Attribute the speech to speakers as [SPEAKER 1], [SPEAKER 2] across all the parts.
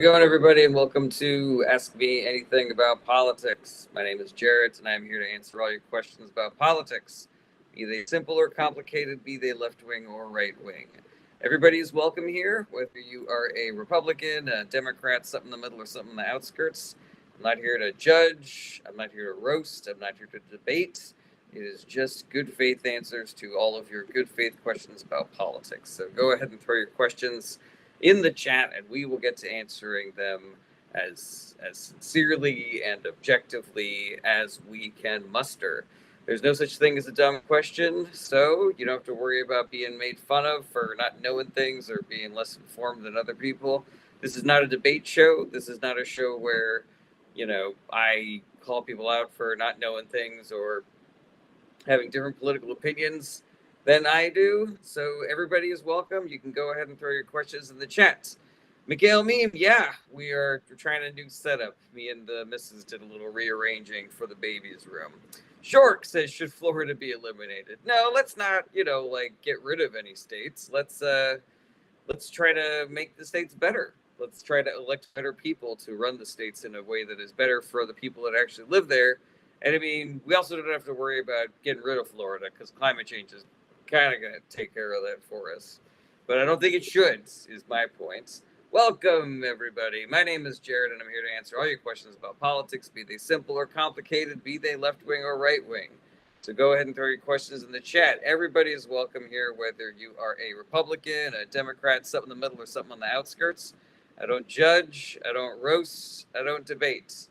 [SPEAKER 1] Going, everybody, and welcome to Ask Me Anything About Politics. My name is Jarrett, and I'm here to answer all your questions about politics, be they simple or complicated, be they left wing or right wing. Everybody is welcome here, whether you are a Republican, a Democrat, something in the middle, or something in the outskirts. I'm not here to judge, I'm not here to roast, I'm not here to debate. It is just good faith answers to all of your good faith questions about politics. So go ahead and throw your questions in the chat, and we will get to answering them as sincerely and objectively as we can muster. There's no such thing as a dumb question, so you don't have to worry about being made fun of for not knowing things or being less informed than other people. This is not a debate show. This is not a show where, I call people out for not knowing things or having different political opinions than I do. So everybody is welcome. You can go ahead and throw your questions in the chat. Miguel Meme, yeah, we're trying a new setup. Me and the missus did a little rearranging for the baby's room. Shork says, should Florida be eliminated? No, let's not, get rid of any states. Let's try to make the states better. Let's try to elect better people to run the states in a way that is better for the people that actually live there. And I mean, we also don't have to worry about getting rid of Florida because climate change is kind of going to take care of that for us. But I don't think it should, is my point. Welcome, everybody. My name is Jared, and I'm here to answer all your questions about politics, be they simple or complicated, be they left wing or right wing. So go ahead and throw your questions in the chat. Everybody is welcome here, whether you are a Republican, a Democrat, something in the middle, or something on the outskirts. I don't judge, I don't roast, I don't debate.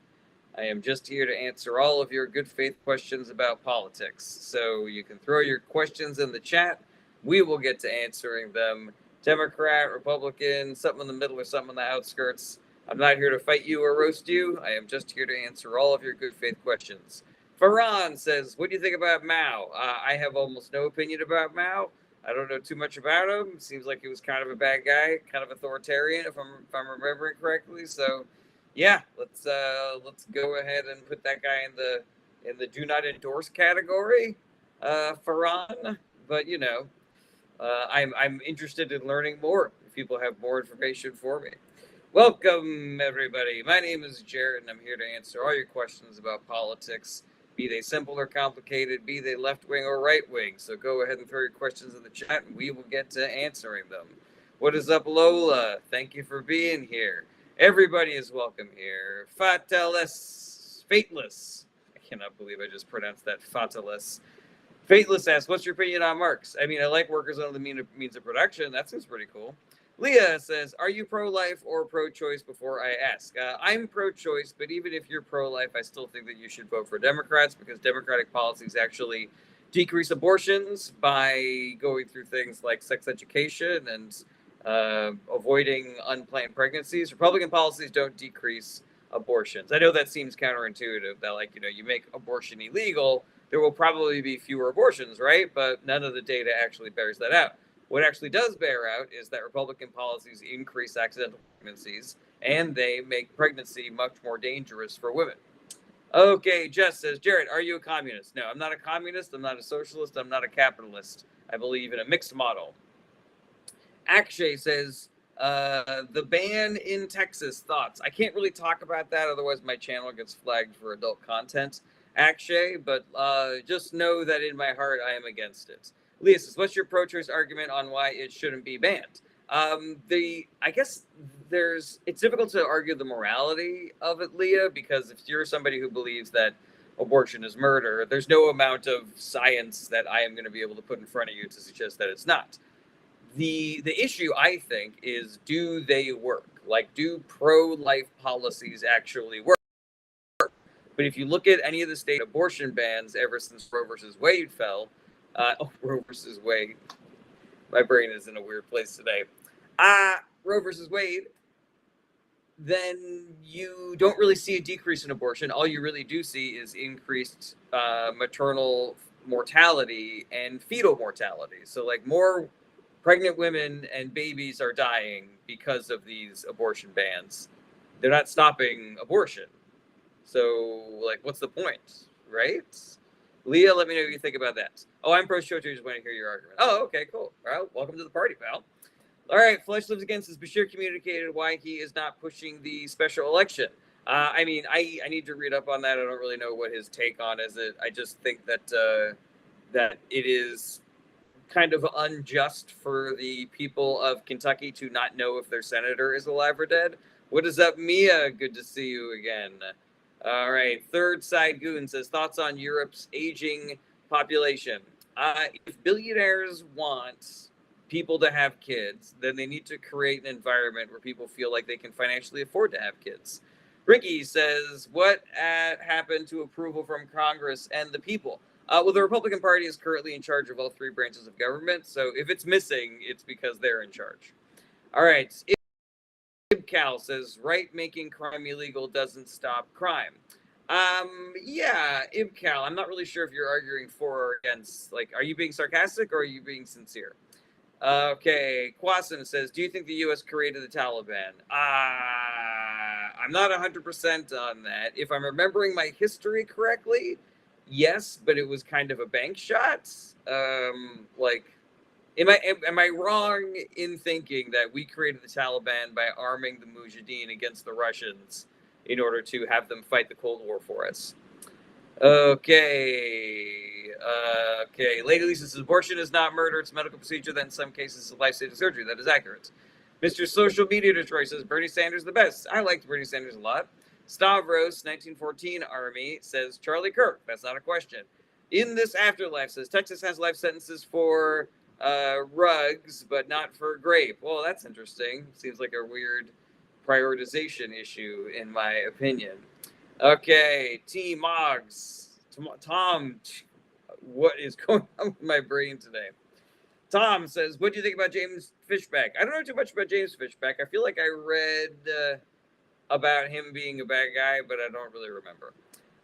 [SPEAKER 1] I am just here to answer all of your good faith questions about politics. So you can throw your questions in the chat. We will get to answering them. Democrat, Republican, something in the middle, or something on the outskirts. I'm not here to fight you or roast you. I am just here to answer all of your good faith questions. Farhan says, what do you think about Mao? I have almost no opinion about Mao. I don't know too much about him. Seems like he was kind of a bad guy, kind of authoritarian, if I'm remembering correctly. So, yeah, let's go ahead and put that guy in the do not endorse category, Farhan. But I'm interested in learning more. If people have more information for me. Welcome, everybody. My name is Jared, and I'm here to answer all your questions about politics, be they simple or complicated, be they left wing or right wing. So go ahead and throw your questions in the chat, and we will get to answering them. What is up, Lola? Thank you for being here. Everybody is welcome here. Fateless. I cannot believe I just pronounced that Fateless. Fateless asks, what's your opinion on Marx? I mean, I like workers on the means of production. That seems pretty cool. Leah says, are you pro-life or pro-choice before I ask? I'm pro-choice, but even if you're pro-life, I still think that you should vote for Democrats because Democratic policies actually decrease abortions by going through things like sex education and avoiding unplanned pregnancies. Republican policies don't decrease abortions. I know that seems counterintuitive that, you make abortion illegal, there will probably be fewer abortions, right? But none of the data actually bears that out. What actually does bear out is that Republican policies increase accidental pregnancies and they make pregnancy much more dangerous for women. Okay, Jess says, Jared, are you a communist? No, I'm not a communist. I'm not a socialist. I'm not a capitalist. I believe in a mixed model. Akshay says, the ban in Texas, thoughts? I can't really talk about that, otherwise my channel gets flagged for adult content, Akshay, but just know that in my heart I am against it. Leah says, what's your pro-choice argument on why it shouldn't be banned? I guess it's difficult to argue the morality of it, Leah, because if you're somebody who believes that abortion is murder, there's no amount of science that I am going to be able to put in front of you to suggest that it's not. The issue, I think, is do they work? Like, do pro-life policies actually work? But if you look at any of the state abortion bans ever since Roe versus Wade fell, Roe versus Wade, my brain is in a weird place today. Roe versus Wade, then you don't really see a decrease in abortion. All you really do see is increased maternal mortality and fetal mortality. So, like, more pregnant women and babies are dying because of these abortion bans. They're not stopping abortion. So, like, what's the point, right? Leah, let me know what you think about that. Oh, I'm pro-choice. Just want to hear your argument. Oh, okay, cool. Well, welcome to the party, pal. All right, Flesh Lives Again says Bashir communicated why he is not pushing the special election. I mean, I need to read up on that. I don't really know what his take on is. I just think that that it is kind of unjust for the people of Kentucky to not know if their senator is alive or dead. What is up, Mia? Good to see you again. All right, Third Side Goon says thoughts on Europe's aging population. If billionaires want people to have kids, then they need to create an environment where people feel like they can financially afford to have kids. Ricky says, what happened to approval from Congress and the people? Well, the Republican Party is currently in charge of all three branches of government, so if it's missing, it's because they're in charge. All right. Ibcal says, right making crime illegal doesn't stop crime. Yeah, Ibcal, I'm not really sure if you're arguing for or against. Like, are you being sarcastic or are you being sincere? Okay, Quasim says, do you think the U.S. created the Taliban? I'm not 100% on that. If I'm remembering my history correctly, yes, but it was kind of a bank shot. Like, am I wrong in thinking that we created the Taliban by arming the Mujahideen against the Russians in order to have them fight the Cold War for us? Okay. Okay. Lady Lisa says abortion is not murder; it's a medical procedure. That in some cases is life-saving surgery. That is accurate. Mr. Social Media Detroit says Bernie Sanders the best. I liked Bernie Sanders a lot. Stavros 1914 Army says Charlie Kirk. That's not a question. In this afterlife says Texas has life sentences for rugs, but not for grape. Well, that's interesting. Seems like a weird prioritization issue, in my opinion. Okay, T Moggs. Tom, what is going on with my brain today? Tom says, what do you think about James Fishback? I don't know too much about James Fishback. I feel like I read about him being a bad guy, but I don't really remember.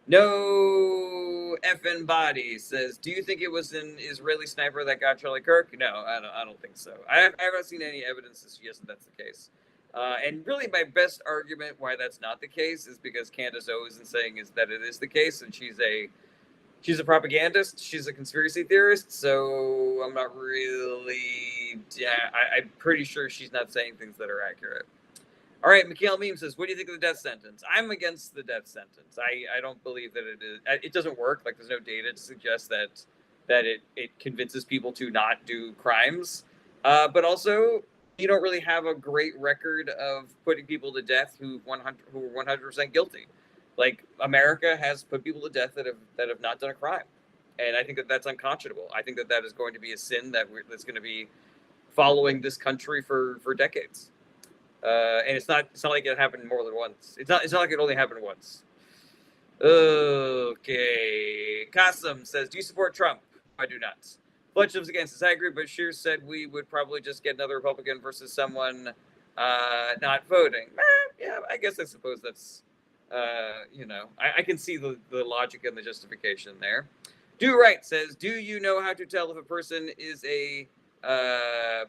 [SPEAKER 1] No effing body says, do you think it was an Israeli sniper that got Charlie Kirk? No, I don't think so. I haven't seen any evidence to suggest that that's the case. And really, my best argument why that's not the case is because Candace Owens is saying is that it is the case, and she's a propagandist. She's a conspiracy theorist, so I'm not really. Yeah, I'm pretty sure she's not saying things that are accurate. All right, Mikhail Meme says, what do you think of the death sentence? I'm against the death sentence. I don't believe that it is. It doesn't work. Like, there's no data to suggest that it convinces people to not do crimes. But also, you don't really have a great record of putting people to death who are 100% guilty. Like, America has put people to death that have not done a crime, and I think that that's unconscionable. I think that is going to be a sin that's going to be following this country for decades. And it's not like it happened more than once. It's not like it only happened once. Okay. Kasim says, do you support Trump? I do not. Fletch lives against this. I agree, but Shear said we would probably just get another Republican versus someone not voting. Yeah, I guess I suppose that's, I can see the logic and the justification there. Do Right says, do you know how to tell if a person is a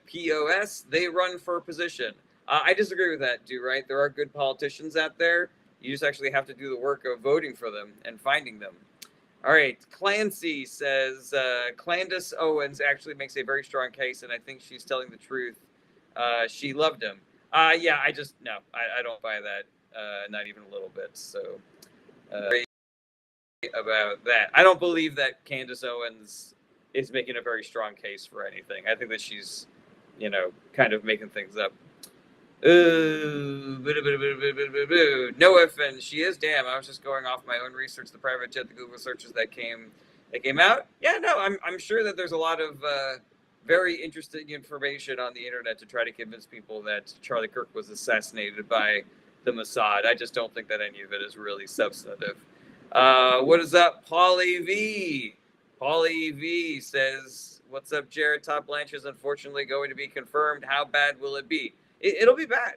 [SPEAKER 1] POS? They run for position. I disagree with that, Do Right. There are good politicians out there. You just actually have to do the work of voting for them and finding them. All right. Clancy says Candace Owens actually makes a very strong case, and I think she's telling the truth. She loved him. Yeah, I don't buy that. Not even a little bit. So about that, I don't believe that Candace Owens is making a very strong case for anything. I think that she's, kind of making things up. No offense, she is. Damn, I was just going off my own research, the private jet, the Google searches that came out. Yeah, no, I'm sure that there's a lot of very interesting information on the internet to try to convince people that Charlie Kirk was assassinated by the Mossad. I just don't think that any of it is really substantive. What is up, Paulie V? Paulie V says, "What's up, Jared? Todd Blanche is unfortunately going to be confirmed. How bad will it be? It'll be bad.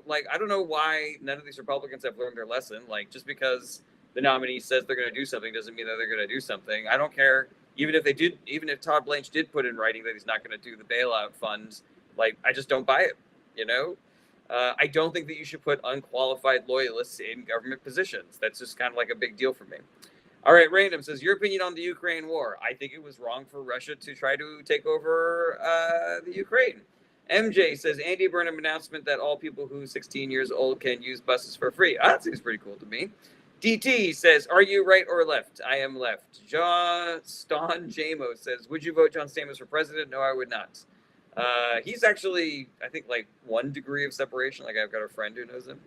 [SPEAKER 1] Like, I don't know why none of these Republicans have learned their lesson. Like, just because the nominee says they're going to do something doesn't mean that they're going to do something. I don't care. Even if Todd Blanche did put in writing that he's not going to do the bailout funds, like, I just don't buy it. I don't think that you should put unqualified loyalists in government positions. That's just kind of like a big deal for me. All right, Random says, your opinion on the Ukraine war. I think it was wrong for Russia to try to take over the Ukraine. MJ says Andy Burnham announcement that all people who 16 years old can use buses for free. That seems pretty cool to me. DT says, are you right or left? I am left. John Ston Jamo says, would you vote John Stamos for president? No, I would not. He's actually, I think, like 1 degree of separation. Like I've got a friend who knows him.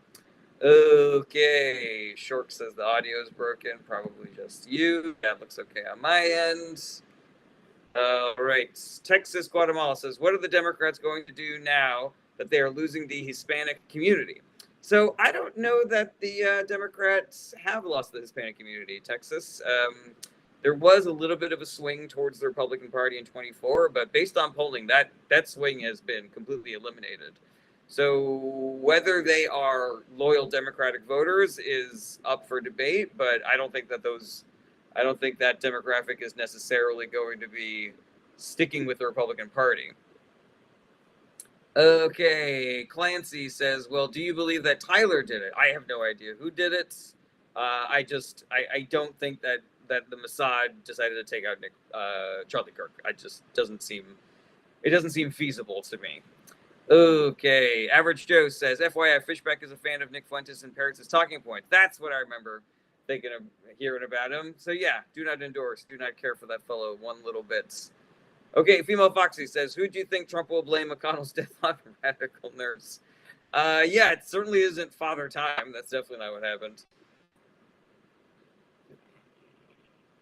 [SPEAKER 1] Okay. Shork says the audio is broken. Probably just you. That looks okay on my end. All right. Texas Guatemala says, what are the Democrats going to do now that they are losing the Hispanic community? So I don't know that the Democrats have lost the Hispanic community, Texas. There was a little bit of a swing towards the Republican Party in 24, but based on polling, that swing has been completely eliminated. So whether they are loyal Democratic voters is up for debate, but I don't think that demographic is necessarily going to be sticking with the Republican Party. Okay, Clancy says, well, do you believe that Tyler did it? I have no idea who did it. I don't think that the Mossad decided to take out Charlie Kirk. It doesn't seem feasible to me. Okay, Average Joe says, FYI, Fishback is a fan of Nick Fuentes and Parrots' talking points. That's what I remember thinking of hearing about him. So yeah, do not endorse, do not care for that fellow one little bit. Okay, Female Foxy says, who do you think Trump will blame McConnell's death on? Radical nurse. Yeah, it certainly isn't Father Time. That's definitely not what happened.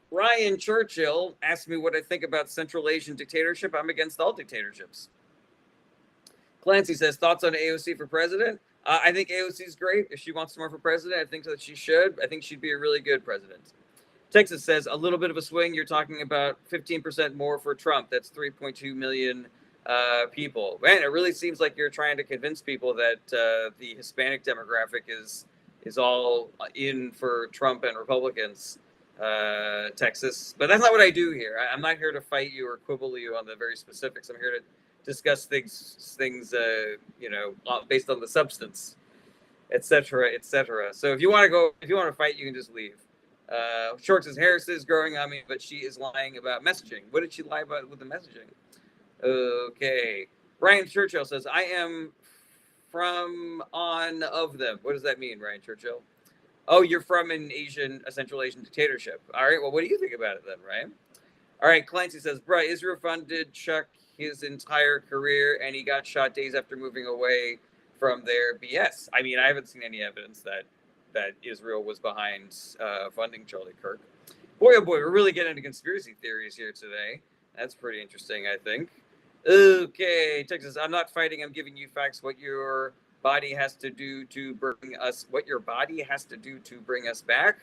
[SPEAKER 1] Ryan Churchill asked me what I think about Central Asian dictatorship. I'm against all dictatorships. Clancy says, thoughts on AOC for president? I think AOC is great. If she wants to run for president, I think that she should. I think she'd be a really good president. Texas says, a little bit of a swing. You're talking about 15% more for Trump. That's 3.2 million people. Man, it really seems like you're trying to convince people that the Hispanic demographic is all in for Trump and Republicans, Texas. But that's not what I do here. I'm not here to fight you or quibble you on the very specifics. I'm here to discuss things based on the substance, etc., etc. So if you want to fight, you can just leave. Short says, Harris is growing on me, but she is lying about messaging. What did she lie about with the messaging? Okay. Ryan Churchill says, I am from on of them. What does that mean, Ryan Churchill? Oh, you're from a Central Asian dictatorship. All right. Well, what do you think about it then, Ryan? All right. Clancy says, bruh, Israel funded Chuck his entire career, and he got shot days after moving away from their BS. I mean, I haven't seen any evidence that Israel was behind funding Charlie Kirk. Boy, oh boy, we're really getting into conspiracy theories here today. That's pretty interesting, I think. Okay, Texas, I'm not fighting. I'm giving you facts. What your body has to do to bring us back.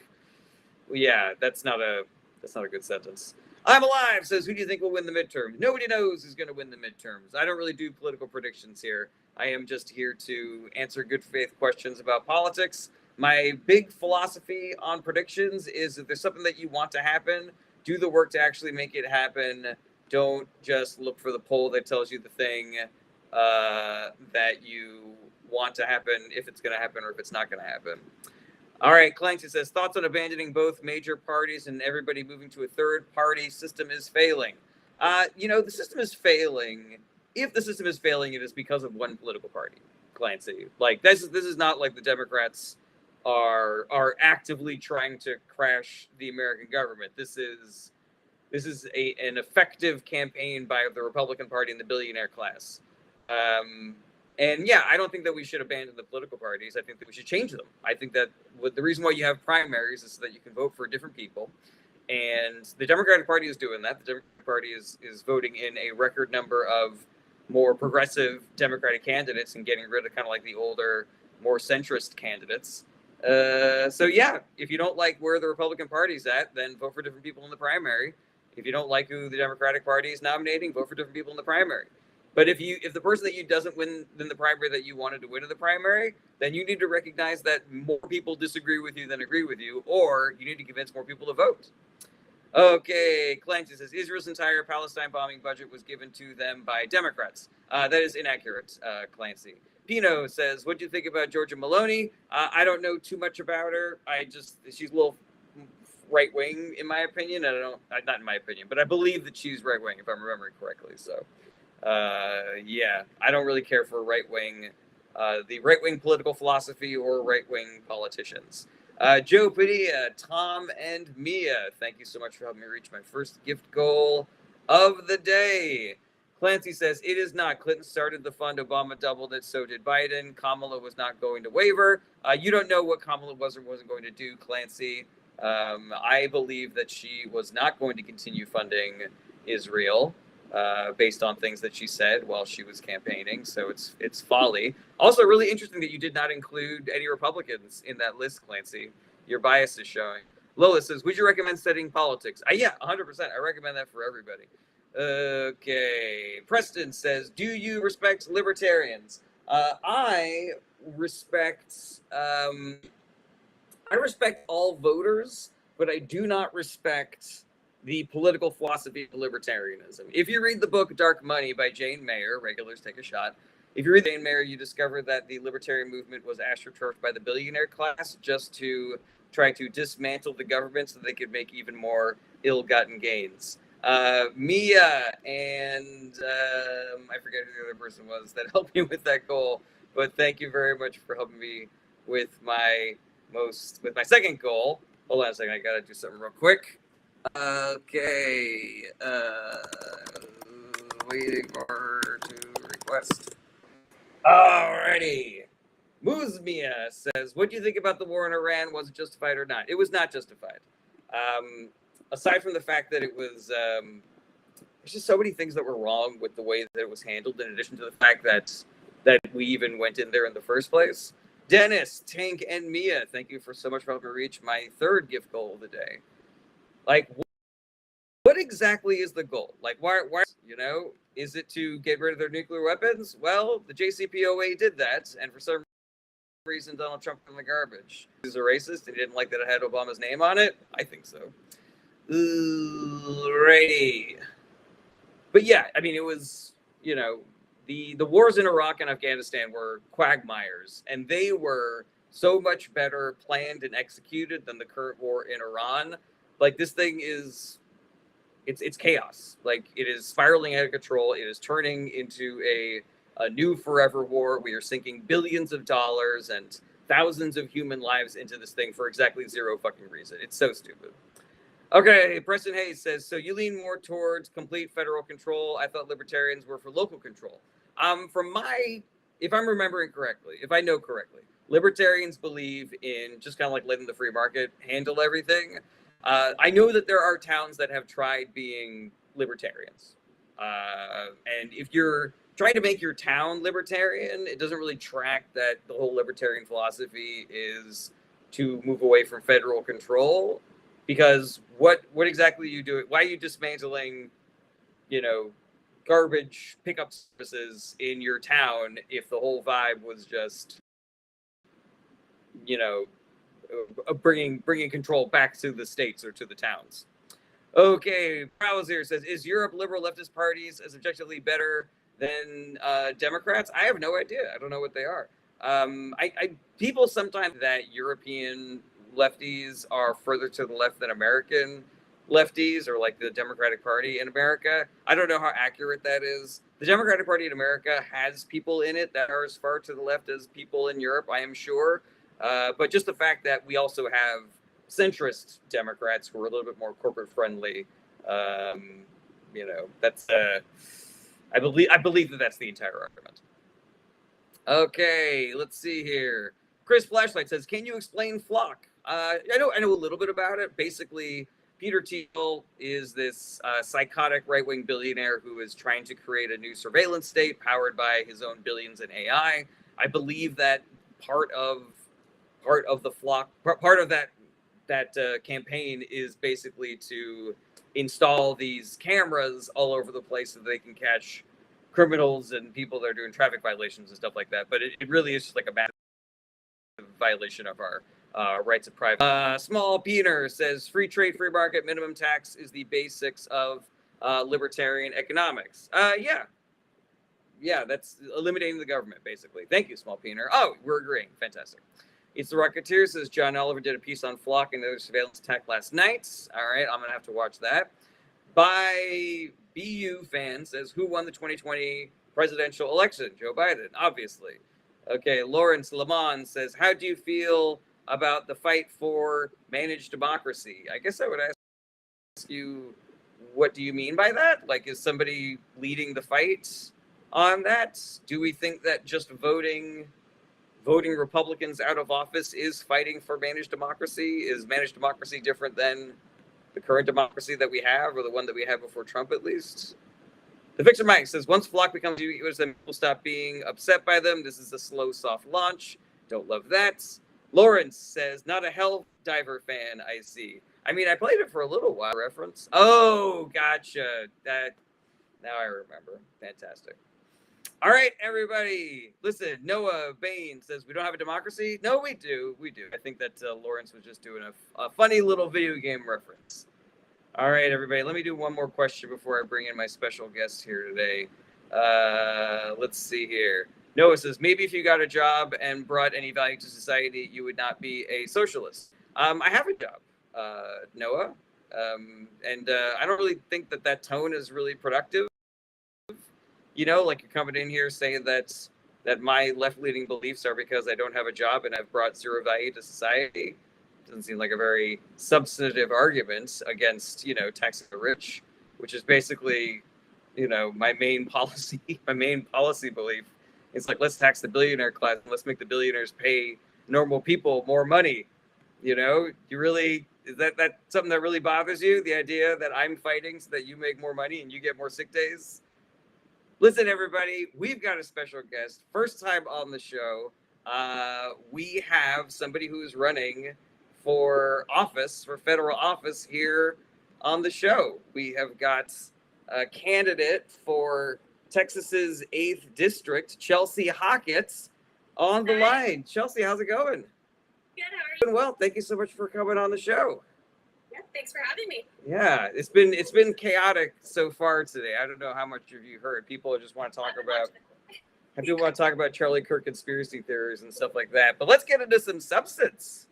[SPEAKER 1] Well, yeah, that's not a good sentence. I'm alive says, who do you think will win the midterms? Nobody knows who's going to win the midterms. I don't really do political predictions here. I am just here to answer good faith questions about politics. My big philosophy on predictions is if there's something that you want to happen, do the work to actually make it happen. Don't just look for the poll that tells you the thing that you want to happen, if it's going to happen or if it's not going to happen. All right, Clancy says, thoughts on abandoning both major parties and everybody moving to a third party system is failing. The system is failing. If the system is failing, it is because of one political party, Clancy. Like, this is not like the Democrats are actively trying to crash the American government. This is an effective campaign by the Republican Party and the billionaire class. And yeah, I don't think that we should abandon the political parties. I think that we should change them. I think that the reason why you have primaries is so that you can vote for different people. And the Democratic Party is doing that. The Democratic Party is voting in a record number of more progressive Democratic candidates and getting rid of kind of like the older, more centrist candidates. So yeah, if you don't like where the Republican Party's at, then vote for different people in the primary. If you don't like who the Democratic Party is nominating, vote for different people in the primary. But if the person that you doesn't win in the primary that you wanted to win in the primary, then you need to recognize that more people disagree with you than agree with you, or you need to convince more people to vote. Okay, Clancy says, Israel's entire Palestine bombing budget was given to them by Democrats. That is inaccurate, Clancy. Pino says, what do you think about Georgia Maloney? I don't know too much about her. She's a little right-wing, in my opinion. Not in my opinion, but I believe that she's right-wing, if I'm remembering correctly. So Yeah, I don't really care for the right-wing political philosophy or right-wing politicians. Joe Padilla, Tom, and Mia, thank you so much for helping me reach my first gift goal of the day. Clancy says, it is not. Clinton started the fund. Obama doubled it. So did Biden. Kamala was not going to waver. You don't know what Kamala was or wasn't going to do, Clancy. I believe that she was not going to continue funding Israel based on things that she said while she was campaigning. So it's folly. Also, really interesting that you did not include any Republicans in that list, Clancy. Your bias is showing. Lola says, would you recommend studying politics? Yeah, 100%. I recommend that for everybody. Okay. Preston says, do you respect libertarians? I respect I respect all voters, but I do not respect the political philosophy of libertarianism. If you read the book Dark Money by Jane Mayer, regulars take a shot. If you read Jane Mayer, you discover that the libertarian movement was astroturfed by the billionaire class just to try to dismantle the government so they could make even more ill-gotten gains. Mia and I forget who the other person was that helped me with that goal, but thank you very much for helping me with my second goal. Hold on a second, I gotta do something real quick. Okay, waiting for her to request. Alrighty. Muzmia says, what do you think about the war in Iran? Was it justified or not? It was not justified. Aside from the fact that it was, there's just so many things that were wrong with the way that it was handled, in addition to the fact that we even went in there in the first place. Dennis, Tank, and Mia, thank you for so much for helping me reach my third gift goal of the day. Like, what exactly is the goal? Like, why, is it to get rid of their nuclear weapons? Well, the JCPOA did that, and for some reason, Donald Trump from the garbage. He's a racist, and he didn't like that it had Obama's name on it? I think so. Righty. But yeah, I mean, it was, the wars in Iraq and Afghanistan were quagmires, and they were so much better planned and executed than the current war in Iran. Like, this thing is, it's chaos. Like, it is spiraling out of control. It is turning into a new forever war. We are sinking billions of dollars and thousands of human lives into this thing for exactly zero fucking reason. It's so stupid. Okay, Preston Hayes says, so you lean more towards complete federal control. I thought libertarians were for local control. If I'm remembering correctly, if I know correctly, libertarians believe in just kind of like letting the free market handle everything. I know that there are towns that have tried being libertarians. And if you're trying to make your town libertarian, it doesn't really track that the whole libertarian philosophy is to move away from federal control. Because what exactly are you doing? Why are you dismantling, garbage pickup services in your town if the whole vibe was just, bringing control back to the states or to the towns? Okay, Browser says, is Europe liberal leftist parties as objectively better than Democrats? I have no idea. I don't know what they are. People sometimes that European lefties are further to the left than American lefties, or like the Democratic Party in America. I don't know how accurate that is. The Democratic Party in America has people in it that are as far to the left as people in Europe, I am sure. But just the fact that we also have centrist Democrats who are a little bit more corporate friendly, that's I believe that that's the entire argument. Okay, let's see here. Chris Flashlight says, can you explain Flock? I know a little bit about it. Basically, Peter Thiel is this psychotic right-wing billionaire who is trying to create a new surveillance state powered by his own billions in AI. I believe that part of the Flock, part of that campaign is basically to install these cameras all over the place so they can catch criminals and people that are doing traffic violations and stuff like that. But it really is just like a massive violation of our rights of privacy. Small Peener says, free trade, free market, minimum tax is the basics of libertarian economics. Yeah, that's eliminating the government, basically. Thank you, Small Peener. Oh, we're agreeing. Fantastic. It's the Rocketeer says, John Oliver did a piece on Flock and their surveillance attack last night. All right, I'm going to have to watch that. By BU fan says, who won the 2020 presidential election? Joe Biden, obviously. Okay, Lawrence Lamont says, how do you feel about the fight for managed democracy? I guess I would ask you, what do you mean by that? Like, is somebody leading the fight on that? Do we think that just voting Republicans out of office is fighting for managed democracy? Is managed democracy different than the current democracy that we have, or the one that we had before Trump, at least? The Fixer Mike says, once Flock becomes ubiquitous, then people stop being upset by them. This is a slow, soft launch. Don't love that. Lawrence says, not a Hell Diver fan, I see. I mean, I played it for a little while. Reference. Oh, gotcha. That. Now I remember. Fantastic. All right, everybody. Listen, Noah Bain says, we don't have a democracy? No, we do. We do. I think that Lawrence was just doing a funny little video game reference. All right, everybody. Let me do one more question before I bring in my special guest here today. Let's see here. Noah says, maybe if you got a job and brought any value to society, you would not be a socialist. I have a job, Noah. And I don't really think that tone is really productive. You know, like you're coming in here saying that my left-leaning beliefs are because I don't have a job and I've brought zero value to society. Doesn't seem like a very substantive argument against, taxing the rich, which is basically, my main policy belief. It's like, let's tax the billionaire class and let's make the billionaires pay normal people more money. Is that something that really bothers you? The idea that I'm fighting so that you make more money and you get more sick days? Listen, everybody, we've got a special guest. First time on the show. We have somebody who is running for federal office here on the show. We have got a candidate for Texas's 8th district, Chelsea Hockett, on the line. Chelsea, how's it going?
[SPEAKER 2] Good, how are you?
[SPEAKER 1] Doing well. Thank you so much for coming on the show.
[SPEAKER 2] Yeah, thanks for having me.
[SPEAKER 1] Yeah, it's been chaotic so far today. I don't know how much of you heard. People just want to talk about Charlie Kirk conspiracy theories and stuff like that. But let's get into some substance.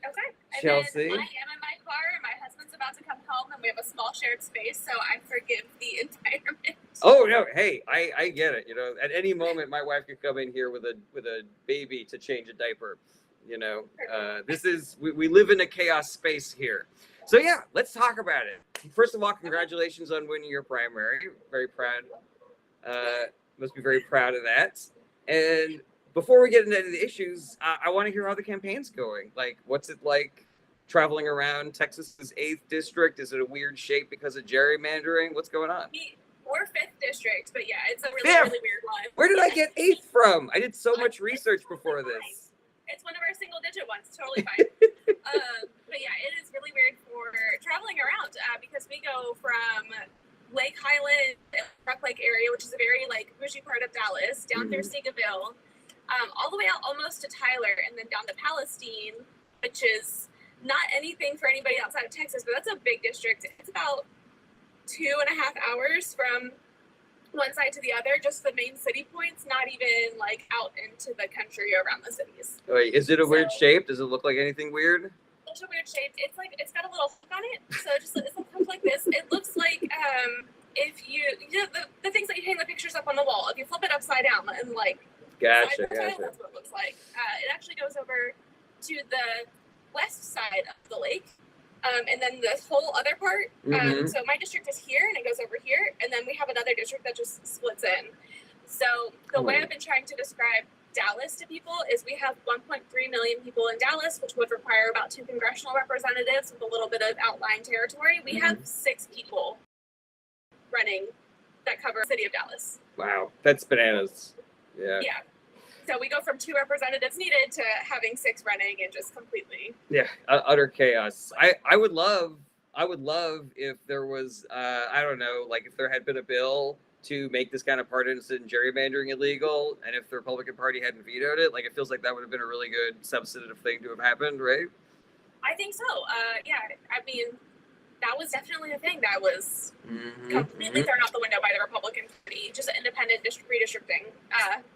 [SPEAKER 2] Okay. And
[SPEAKER 1] Chelsea.
[SPEAKER 2] then I am in my car, and my husband's about to come home, and we have a small shared space, so I forgive the environment.
[SPEAKER 1] Oh no, hey, I get it. At any moment, my wife could come in here with a baby to change a diaper. We live in a chaos space here. So yeah, let's talk about it. First of all, congratulations on winning your primary. Very proud. Must be very proud of that. And before we get into the issues, I want to hear how the campaign's going. Like, what's it like traveling around Texas's 8th district? Is it a weird shape because of gerrymandering? What's going on?
[SPEAKER 2] We're 5th district, but yeah, it's a really weird one.
[SPEAKER 1] Where did I get 8th from? I did so much research before this.
[SPEAKER 2] It's one of our single-digit ones. Totally fine. But yeah, it is really weird for traveling around because we go from Lake Highland, Rock Lake area, which is a very bougie part of Dallas, down through Seagaville, all the way out almost to Tyler, and then down to Palestine, which is not anything for anybody outside of Texas, but that's a big district. It's about 2.5 hours from one side to the other, just the main city points, not even out into the country around the cities.
[SPEAKER 1] Wait, is it a weird shape? Does it look like anything weird?
[SPEAKER 2] It's a weird shape. It's got a little hook on it, so it looks like this. It looks like if you the things that you hang the pictures up on the wall. If you flip it upside down and
[SPEAKER 1] Gotcha.
[SPEAKER 2] that's what it looks like. It actually goes over to the west side of the lake. And then the whole other part, so my district is here and it goes over here, and then we have another district that just splits in. So the way I've been trying to describe Dallas to people is we have 1.3 million people in Dallas, which would require about 2 congressional representatives with a little bit of outlying territory. We have 6 people running that cover the city of Dallas.
[SPEAKER 1] Wow, that's bananas. Yeah.
[SPEAKER 2] Yeah. So we go from 2 representatives needed to having 6 running and just completely.
[SPEAKER 1] Yeah, utter chaos. I would love if there was, I don't know, if there had been a bill to make this kind of partisan gerrymandering illegal, and if the Republican Party hadn't vetoed it, it feels like that would have been a really good substantive thing to have happened, right?
[SPEAKER 2] I think so. Yeah, I mean, that was definitely a thing that was completely thrown out the window by the Republican Party, just an independent redistricting.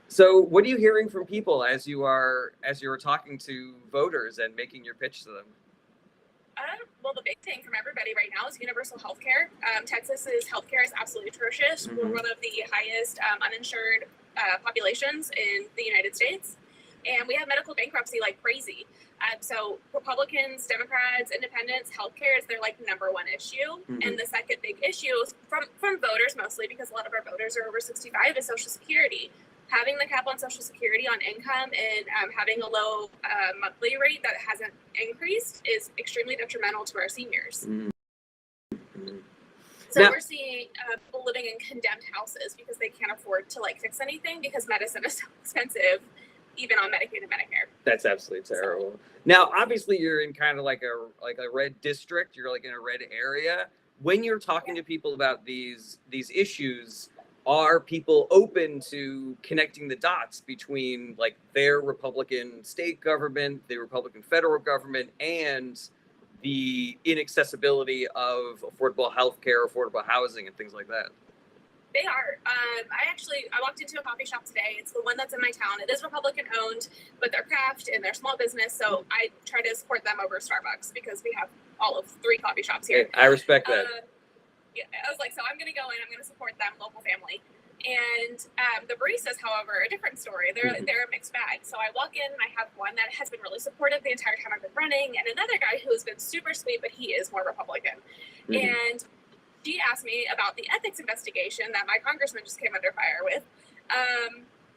[SPEAKER 1] So what are you hearing from people as you are talking to voters and making your pitch to them?
[SPEAKER 2] Well, the big thing from everybody right now is universal health care. Texas's healthcare is absolutely atrocious.
[SPEAKER 1] Mhm.
[SPEAKER 2] We're one of the highest uninsured populations in the United States. And we have medical bankruptcy like crazy. So Republicans, Democrats, Independents, healthcare is their like number one issue.
[SPEAKER 1] Mhm.
[SPEAKER 2] And the second big issue is from voters mostly, because a lot of our voters are over 65, is Social Security. Having the cap on Social Security on income and having a low monthly rate that hasn't increased is extremely detrimental to our seniors.
[SPEAKER 1] Mhm.
[SPEAKER 2] So
[SPEAKER 1] Now-
[SPEAKER 2] we're seeing people living in condemned houses because they can't afford to like fix anything because medicine is so expensive, even on Medicaid and Medicare.
[SPEAKER 1] That's absolutely terrible. Now, obviously, you're in kind of like a red district. You're like in a red area. When you're talking to people about these issues, are people open to connecting the dots between like their Republican state government, the Republican federal government, and the inaccessibility of affordable health care, affordable housing, and things like that?
[SPEAKER 2] They are. I walked into a coffee shop today. It's the one that's in my town. It is Republican owned, but they're craft and they're small business. So I try to support them over Starbucks because we have all of 3 coffee shops here.
[SPEAKER 1] I respect that.
[SPEAKER 2] Yeah, I was like, so I'm going to go in. I'm going to support them, local family. And the baristas, however, a different story. They're a mixed bag. So I walk in and I have one that has been really supportive the entire time I've been running, and another guy who has been super sweet, but he is more Republican.
[SPEAKER 1] Mhm.
[SPEAKER 2] And she asked me about the ethics investigation that my congressman just came under fire with.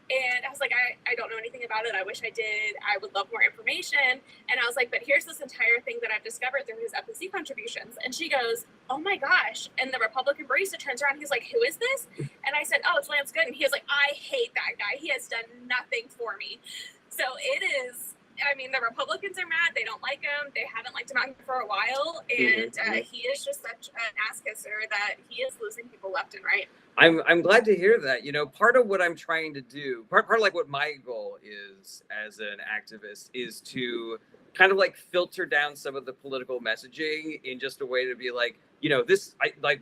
[SPEAKER 2] And I was like, I don't know anything about it. I wish I did. I would love more information. And I was like, but here's this entire thing that I've discovered through his FEC contributions. And she goes, oh my gosh. And the Republican barista turns around. He's like, who is this? And I said, oh, it's Lance Gooden. He was like, I hate that guy. He has done nothing for me. So it is, I mean, the Republicans are mad. They don't like him. They haven't liked him out here for a while. And he is just such an ass kisser that he is losing people left and right.
[SPEAKER 1] I'm glad to hear that. You know, part of what I'm trying to do, part of like what my goal is as an activist is to kind of like filter down some of the political messaging in just a way to be like, you know,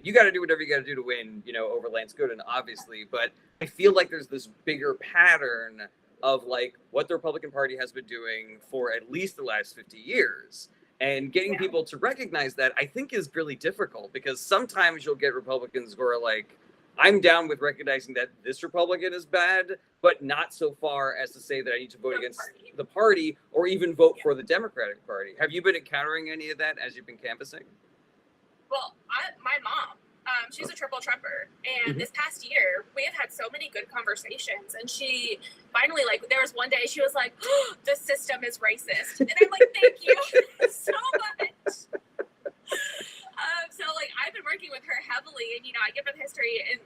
[SPEAKER 1] you got to do whatever you got to do to win, you know, over Lance Gooden, obviously. But I feel like there's this bigger pattern of like what the Republican Party has been doing for at least the last 50 years. And getting people to recognize that, I think, is really difficult, because sometimes you'll get Republicans who are like, I'm down with recognizing that this Republican is bad, but not so far as to say that I need to vote against the party or even vote for the Democratic Party. Have you been encountering any of that as you've been canvassing?
[SPEAKER 2] Well, my mom, she's a triple Trumper. And this past year, we have had so many good conversations. And she finally, like, there was one day she was like, oh, the system is racist. And I'm like, thank you so much. So like I've been working with her heavily, and you know I give her the history, and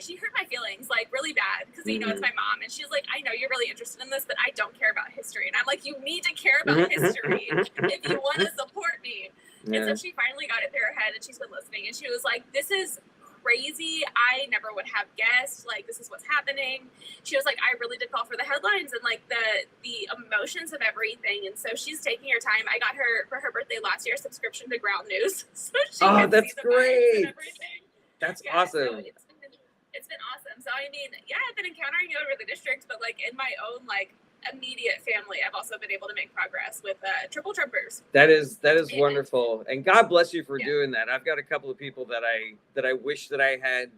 [SPEAKER 2] she hurt my feelings like really bad because you know it's my mom, and she's like, I know you're really interested in this, but I don't care about history, and I'm like, you need to care about history if you want to support me. And so she finally got it through her head, and she's been listening, and she was like, this is crazy. I never would have guessed, like, this is what's happening. She was like, I really did call for the headlines and like the emotions of everything. And so she's taking her time. I got her for her birthday last year subscription to Ground News. So she can
[SPEAKER 1] that's
[SPEAKER 2] see the
[SPEAKER 1] great.
[SPEAKER 2] and everything.
[SPEAKER 1] That's
[SPEAKER 2] So
[SPEAKER 1] awesome.
[SPEAKER 2] it's been awesome. So I mean, yeah, I've been encountering it over the district, but like in my own like immediate family, I've also been able to make progress with triple Trumpers.
[SPEAKER 1] That is wonderful, and God bless you for doing that. I've got a couple of people that I wish that I had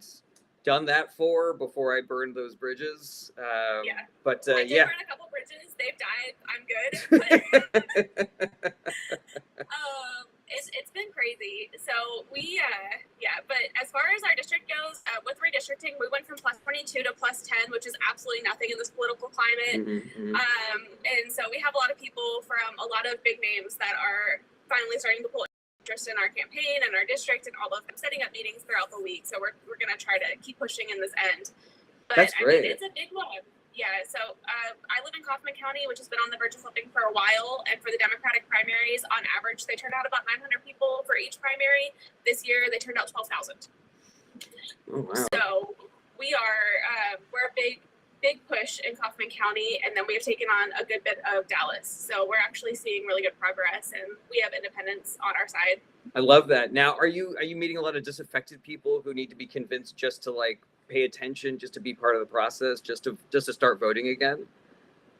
[SPEAKER 1] done that for before I burned those bridges. But
[SPEAKER 2] I did burn a couple bridges. They've died. I'm good. But, it's been crazy. So we but as far as our district goes, with redistricting, we went from plus 22 to plus 10, which is absolutely nothing in this political climate. And so we have a lot of people from a lot of big names that are finally starting to pull interest in our campaign and our district, and all of them setting up meetings throughout the week. So we're going to try to keep pushing in this end. But
[SPEAKER 1] that's great.
[SPEAKER 2] I mean, it's a big one. Yeah, so I live in Kaufman County, which has been on the verge of flipping for a while. And for the Democratic primaries, on average, they turned out about 900 people for each primary. This year, they turned out 12,000.
[SPEAKER 1] Oh, wow.
[SPEAKER 2] So we are, we're a big push in Kaufman County. And then we have taken on a good bit of Dallas. So we're actually seeing really good progress, and we have independents on our side.
[SPEAKER 1] I love that. Now, are you meeting a lot of disaffected people who need to be convinced just to like pay attention, just to be part of the process, just to start voting again?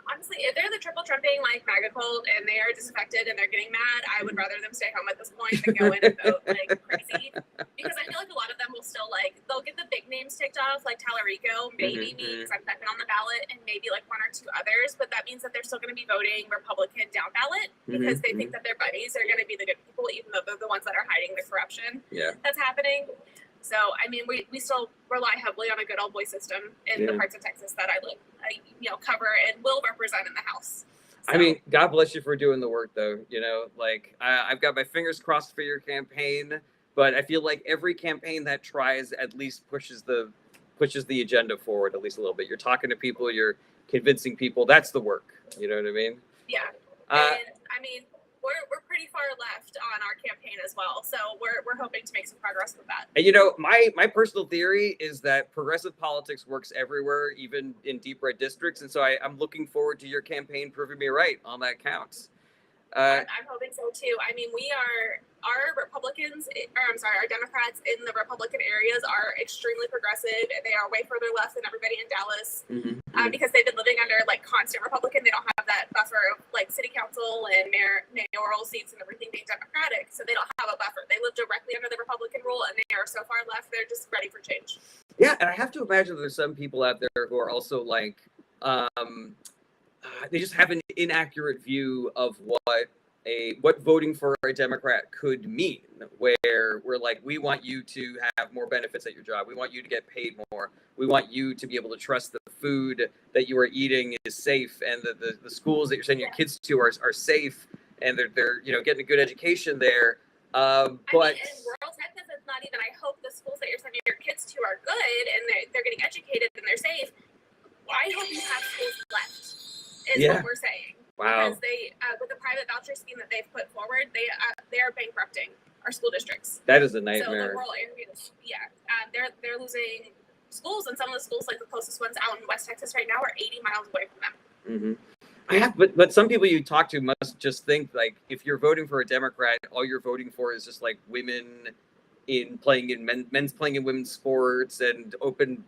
[SPEAKER 2] Honestly, if they're the triple trumping like MAGA cult and they are disaffected and they're getting mad, I would rather them stay home at this point than go in and vote like crazy. Because I feel like a lot of them will still they'll get the big names ticked off, like Tallarico, maybe me, because I'm second on the ballot, and maybe like one or two others. But that means that they're still going to be voting Republican down ballot because they think that their buddies are going to be the good people, even though they're the ones that are hiding the corruption that's happening. So, I mean, we still rely heavily on a good old boy system in the parts of Texas that I cover and will represent in the House. So.
[SPEAKER 1] I mean, God bless you for doing the work, though. I've got my fingers crossed for your campaign, but I feel like every campaign that tries at least pushes the agenda forward at least a little bit. You're talking to people, you're convincing people. That's the work. You know what I mean?
[SPEAKER 2] Yeah. And I mean, we're pretty far left on our campaign as well, so we're hoping to make some progress with that.
[SPEAKER 1] And my personal theory is that progressive politics works everywhere, even in deep red districts, and so I'm looking forward to your campaign proving me right on that count.
[SPEAKER 2] I'm hoping so too. I mean, our Democrats in the Republican areas are extremely progressive. They are way further left than everybody in Dallas because they've been living under constant Republican. They don't have that buffer of city council and mayoral seats and everything being Democratic, so they don't have a buffer. They live directly under the Republican rule, and they are so far left. They're just ready for change.
[SPEAKER 1] Yeah, and I have to imagine there's some people out there who are also they just have an inaccurate view of what voting for a Democrat could mean, where we're like, we want you to have more benefits at your job. We want you to get paid more. We want you to be able to trust that the food that you are eating is safe, and that the schools that you're sending your kids to are safe, and they're getting a good education there.
[SPEAKER 2] I mean, in rural Texas, it's not even, I hope the schools that you're sending your kids to are good and they're getting educated and they're safe. I hope you have schools left, is what we're saying.
[SPEAKER 1] Wow.
[SPEAKER 2] Because they, with the private voucher scheme that they've put forward, they are bankrupting our school districts.
[SPEAKER 1] That is a nightmare.
[SPEAKER 2] So the rural areas, they're losing schools, and some of the schools, like the closest ones out in West Texas right now, are 80 miles away from them.
[SPEAKER 1] But some people you talk to must just think if you're voting for a Democrat, all you're voting for is just women playing in men's playing in women's sports and open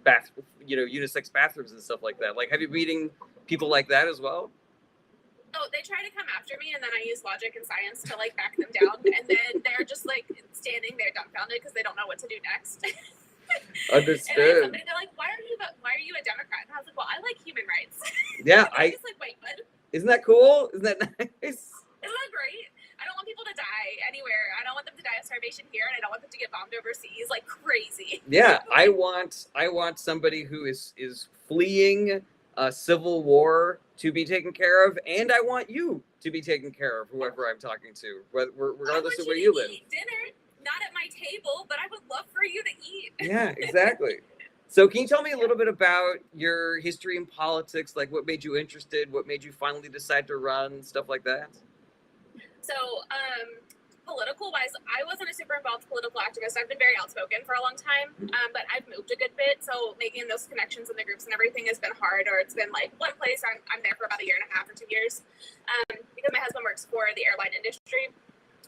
[SPEAKER 1] unisex bathrooms and stuff like that. Have you meeting people like that as well?
[SPEAKER 2] Oh, they try to come after me, and then I use logic and science to back them down, and then they're just standing there dumbfounded because they don't know what to do next.
[SPEAKER 1] Understood.
[SPEAKER 2] And they're like, why are you a Democrat? And I was like, well, I like human rights.
[SPEAKER 1] Yeah,
[SPEAKER 2] I just wait, what?
[SPEAKER 1] Isn't that cool? Isn't that nice?
[SPEAKER 2] Isn't that great? I don't want people to die anywhere. I don't want them to die of starvation here, and I don't want them to get bombed overseas like crazy.
[SPEAKER 1] Yeah, I want somebody who is fleeing a civil war to be taken care of, and I want you to be taken care of, whoever I'm talking to, regardless of where you live.
[SPEAKER 2] Dinner, not at my table, but I would love for you to eat.
[SPEAKER 1] Yeah, exactly. So can you tell me a little bit about your history in politics, what made you interested, what made you finally decide to run, stuff like that?
[SPEAKER 2] So, political wise, I wasn't a super involved political activist. I've been very outspoken for a long time, but I've moved a good bit. So making those connections in the groups and everything has been hard, or it's been one place I'm there for about a year and a half or 2 years, because my husband works for the airline industry.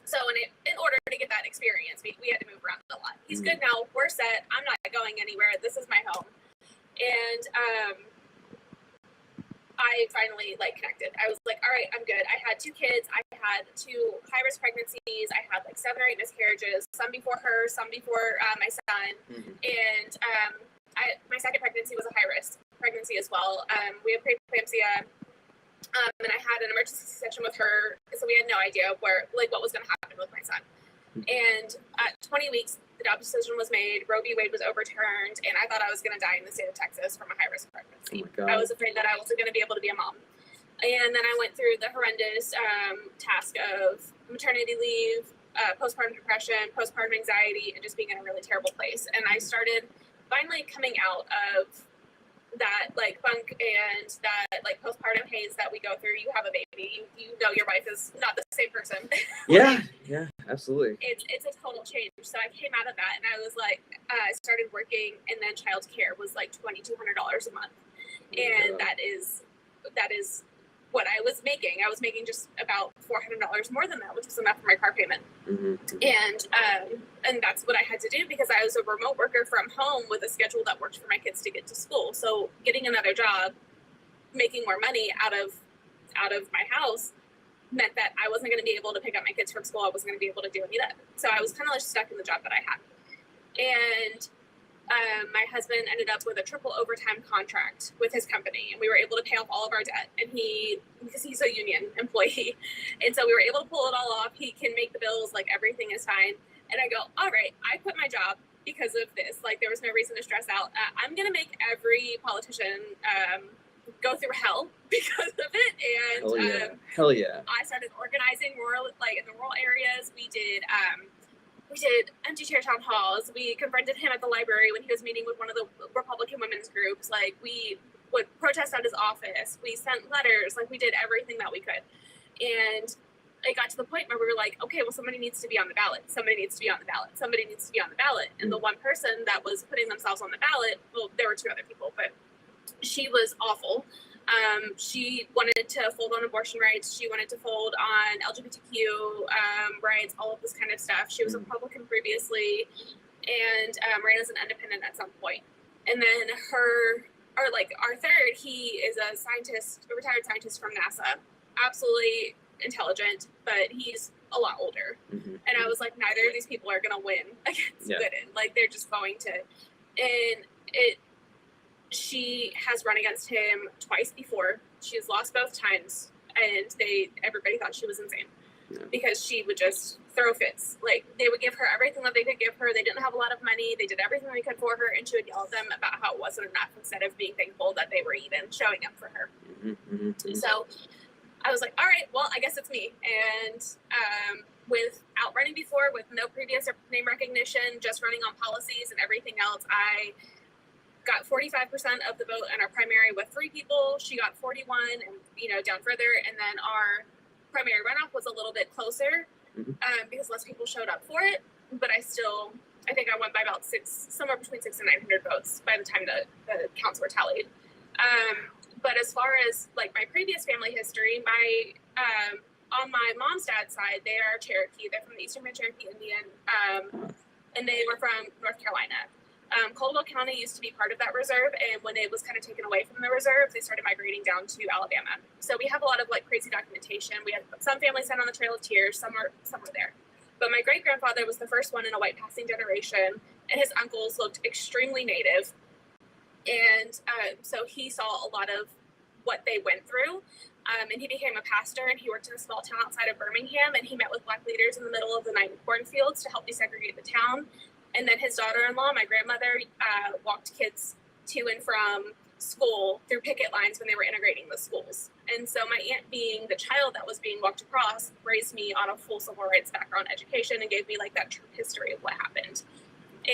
[SPEAKER 2] So in order to get that experience, we had to move around a lot. He's good now. We're set. I'm not going anywhere. This is my home. And I finally connected. I was like, all right, I'm good. I had 2 kids. I had 2 high-risk pregnancies. I had 7 or 8 miscarriages, some before her, some before my son. And my second pregnancy was a high-risk pregnancy as well. We had preeclampsia, and I had an emergency C-section with her, so we had no idea what was going to happen with my son. And at 20 weeks, the job decision was made. Roe v. Wade was overturned, and I thought I was going to die in the state of Texas from a high-risk pregnancy.
[SPEAKER 1] Oh
[SPEAKER 2] I was afraid that I wasn't going to be able to be a mom. And then I went through the horrendous task of maternity leave, postpartum depression, postpartum anxiety, and just being in a really terrible place. And I started finally coming out of that funk and that postpartum haze that we go through. You have a baby, you know your wife is not the same person.
[SPEAKER 1] Yeah, absolutely.
[SPEAKER 2] It's a total change. So I came out of that, and I was I started working, and then childcare was $2,200 a month, and that is what I was making. I was making just about $400 more than that, which was enough for my car payment. And that's what I had to do because I was a remote worker from home with a schedule that worked for my kids to get to school. So getting another job making more money out of my house meant that I wasn't going to be able to pick up my kids from school. I wasn't going to be able to do any of that. So I was kind of like stuck in the job that I had. And my husband ended up with a triple overtime contract with his company, and we were able to pay off all of our debt. And because he's a union employee, and so we were able to pull it all off. He can make the bills, like everything is fine. And I go, all right, I quit my job because of this. Like there was no reason to stress out. I'm gonna make every politician go through hell because of it. And
[SPEAKER 1] hell yeah.
[SPEAKER 2] I started organizing in the rural areas. We did empty chair town halls. We confronted him at the library when he was meeting with one of the Republican women's groups. Like we would protest at his office. We sent letters. Like we did everything that we could. And it got to the point where we were like, okay, well, somebody needs to be on the ballot. Somebody needs to be on the ballot. Somebody needs to be on the ballot. And the one person that was putting themselves on the ballot, well, there were two other people, but she was awful. She wanted to fold on abortion rights. She wanted to fold on LGBTQ rights, all of this kind of stuff. She was a Republican previously and ran as an independent at some point. And then our third, he is a scientist, a retired scientist from NASA, absolutely intelligent, but he's a lot older. And I was like, neither of these people are going to win against Gooden. Like they're just going to, she has run against him twice before. She has lost both times, and everybody thought she was insane because she would just throw fits. Like they would give her everything that they could give her. They didn't have a lot of money. They did everything they could for her, and she would yell at them about how it wasn't enough instead of being thankful that they were even showing up for her. So I was like, all right, well, I guess it's me. And without running before, with no previous name recognition, just running on policies and everything else, I got 45% of the vote in our primary with 3 people. She got 41 and, down further. And then our primary runoff was a little bit closer because less people showed up for it. But I think I won by about somewhere between 600 and 900 votes by the time the counts were tallied. But as far as like my previous family history, on my mom's dad's side, they are Cherokee. They're from the Eastern Cherokee Indian, and they were from North Carolina. Caldwell County used to be part of that reserve, and when it was kind of taken away from the reserve, they started migrating down to Alabama. So we have a lot of like crazy documentation. We had some families sent on the Trail of Tears, some were there. But my great grandfather was the first one in a white passing generation, and his uncles looked extremely native. And so he saw a lot of what they went through. And he became a pastor, and he worked in a small town outside of Birmingham, and he met with Black leaders in the middle of the night in cornfields to help desegregate the town. And then his daughter-in-law, my grandmother, walked kids to and from school through picket lines when they were integrating the schools. And so my aunt, being the child that was being walked across, raised me on a full civil rights background education and gave me like that true history of what happened.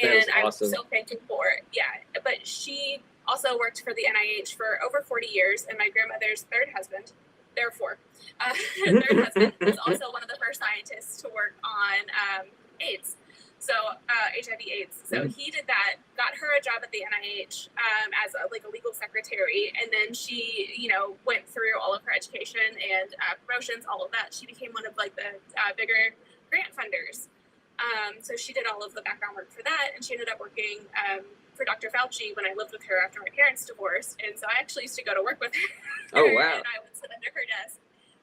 [SPEAKER 2] And I'm so thankful for it. Yeah. But she also worked for the NIH for over 40 years, and my grandmother's third husband, therefore, third husband was also one of the first scientists to work on AIDS. So HIV/AIDS. So he did that, got her a job at the NIH as a legal secretary, and then she, went through all of her education and promotions, all of that. She became one of the bigger grant funders. So she did all of the background work for that, and she ended up working for Dr. Fauci when I lived with her after my parents divorced, and so I actually used to go to work with her.
[SPEAKER 1] Oh wow!
[SPEAKER 2] And I would sit under her desk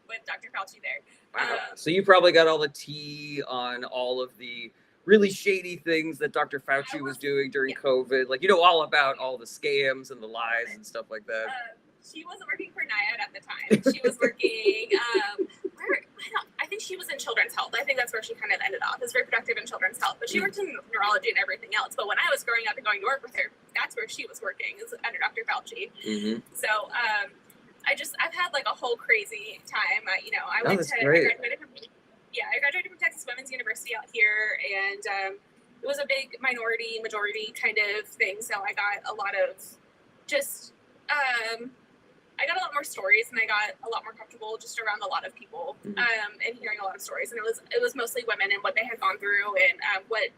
[SPEAKER 2] with Dr. Fauci there.
[SPEAKER 1] Wow. So you probably got all the tea on all of the really shady things that Dr. Fauci was doing during COVID. Like, all about all the scams and the lies and stuff like that.
[SPEAKER 2] She wasn't working for NIAID at the time. She was working, I think she was in children's health. I think that's where she kind of ended off, is reproductive and children's health. But she worked in neurology and everything else. But when I was growing up and going to work with her, that's where she was working, is under Dr. Fauci. So I've had like a whole crazy time. I graduated from Texas Women's University out here, and it was a big majority kind of thing. So I got a lot of I got a lot more stories, and I got a lot more comfortable just around a lot of people and hearing a lot of stories. And it was mostly women and what they had gone through, and what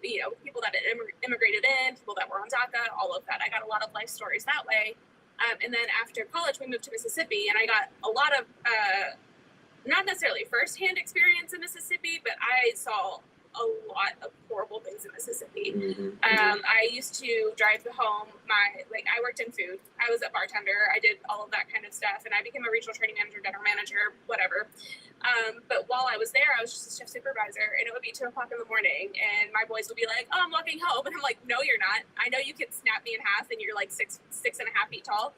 [SPEAKER 2] people that had immigrated in, people that were on DACA, all of that. I got a lot of life stories that way. And then after college, we moved to Mississippi, and I got a lot of not necessarily firsthand experience in Mississippi, but I saw a lot of horrible things in Mississippi.
[SPEAKER 1] Mm-hmm.
[SPEAKER 2] I used to drive home I worked in food. I was a bartender. I did all of that kind of stuff, and I became a regional training manager, general manager, whatever. But while I was there, I was just a shift supervisor, and it would be 2:00 in the morning, and my boys would be like, "Oh, I'm walking home," and I'm like, "No, you're not. I know you can snap me in half, and you're like six and a half feet tall.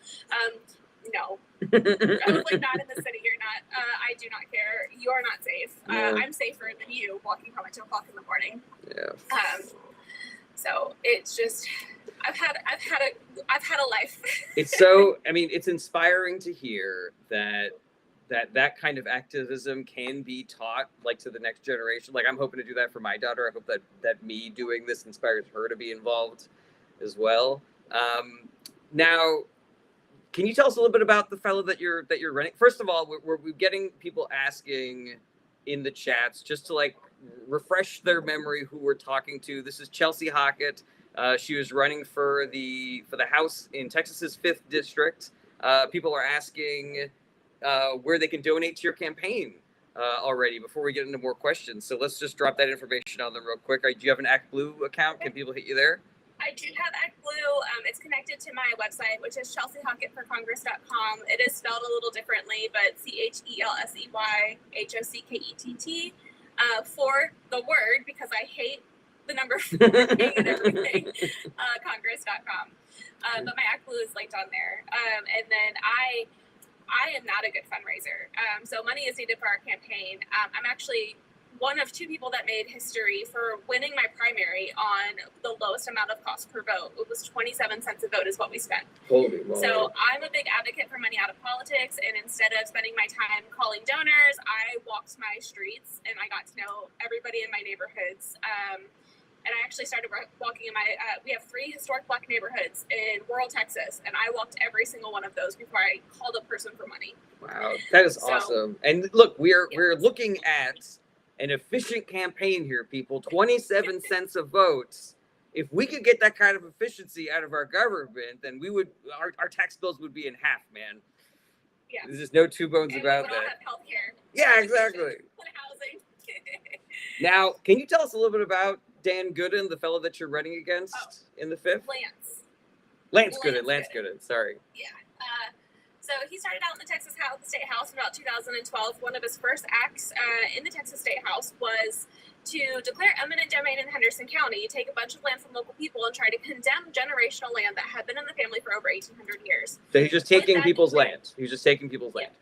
[SPEAKER 2] No." I was like, "Not in the city. You're not. I do not care. You are not safe. I'm safer than you walking home at 2:00 in the morning."
[SPEAKER 1] Yeah.
[SPEAKER 2] So it's just, I've had a life.
[SPEAKER 1] It's so, I mean, it's inspiring to hear that kind of activism can be taught like to the next generation. Like I'm hoping to do that for my daughter. I hope that me doing this inspires her to be involved as well. Now, can you tell us a little bit about the fellow that you're running? First of all, we're getting people asking in the chats just to like refresh their memory who we're talking to. This is Chelsea Hockett. She was running for the House in Texas's 5th district. People are asking where they can donate to your campaign already before we get into more questions. So let's just drop that information on them real quick. Do you have an ActBlue account? Can people hit you there?
[SPEAKER 2] I do have ActBlue. It's connected to my website, which is chelseahockettforcongress.com. It is spelled a little differently, but CHELSEYHOCKETT for the word, because I hate the number 4 and everything, congress.com. But my ActBlue is linked on there. And then I am not a good fundraiser. So money is needed for our campaign. I'm actually one of 2 people that made history for winning my primary on the lowest amount of cost per vote. It was 27 cents a vote is what we spent.
[SPEAKER 1] Holy moly.
[SPEAKER 2] So I'm a big advocate for money out of politics, and instead of spending my time calling donors, I walked my streets and I got to know everybody in my neighborhoods. And I actually started walking in we have 3 historic Black neighborhoods in rural Texas, and I walked every single one of those before I called a person for money.
[SPEAKER 1] Wow, that is awesome. And look, we're looking at an efficient campaign here, people. 27 cents a vote. If we could get that kind of efficiency out of our government, then our tax bills would be in half, man.
[SPEAKER 2] Yeah.
[SPEAKER 1] There's just no two bones
[SPEAKER 2] and
[SPEAKER 1] about
[SPEAKER 2] we would
[SPEAKER 1] that.
[SPEAKER 2] all have healthcare.
[SPEAKER 1] Yeah, exactly.
[SPEAKER 2] Housing.
[SPEAKER 1] Now, can you tell us a little bit about Dan Gooden, the fellow that you're running against in the 5th? Lance Gooden. Sorry.
[SPEAKER 2] Yeah. So he started out in the Texas State House in about 2012. One of his first acts in the Texas State House was to declare eminent domain in Henderson County, take a bunch of land from local people, and try to condemn generational land that had been in the family for over 1,800 years.
[SPEAKER 1] So he's just taking people's land. He's just taking people's land.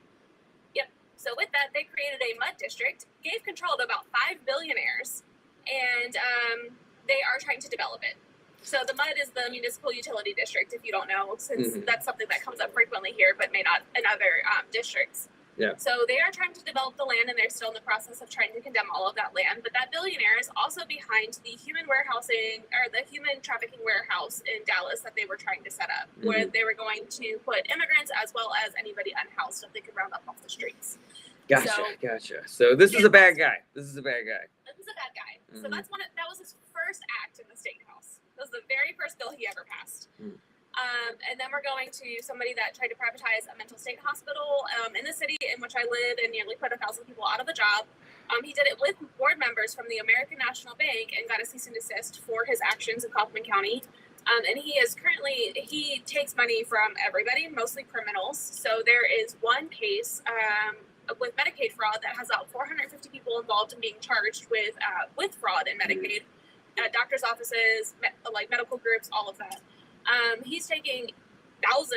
[SPEAKER 2] Yep. So with that, they created a mud district, gave control to about 5 billionaires, and they are trying to develop it. So the MUD is the municipal utility district, if you don't know, since that's something that comes up frequently here, but may not in other districts.
[SPEAKER 1] Yeah.
[SPEAKER 2] So they are trying to develop the land, and they're still in the process of trying to condemn all of that land. But that billionaire is also behind the human trafficking warehouse in Dallas that they were trying to set up, where they were going to put immigrants as well as anybody unhoused that they could round up off the streets.
[SPEAKER 1] Gotcha. So this is a bad guy.
[SPEAKER 2] This is a bad guy. So that was his first act in the state house. That was the very first bill he ever passed. And then we're going to somebody that tried to privatize a mental state hospital in the city in which I live and nearly put 1,000 people out of a job. He did it with board members from the American National Bank and got a cease and desist for his actions in Kaufman County. And he takes money from everybody, mostly criminals. So there is one case with Medicaid fraud that has about 450 people involved in being charged with fraud in Medicaid. Doctors' offices, medical groups, all of that. He's taking tens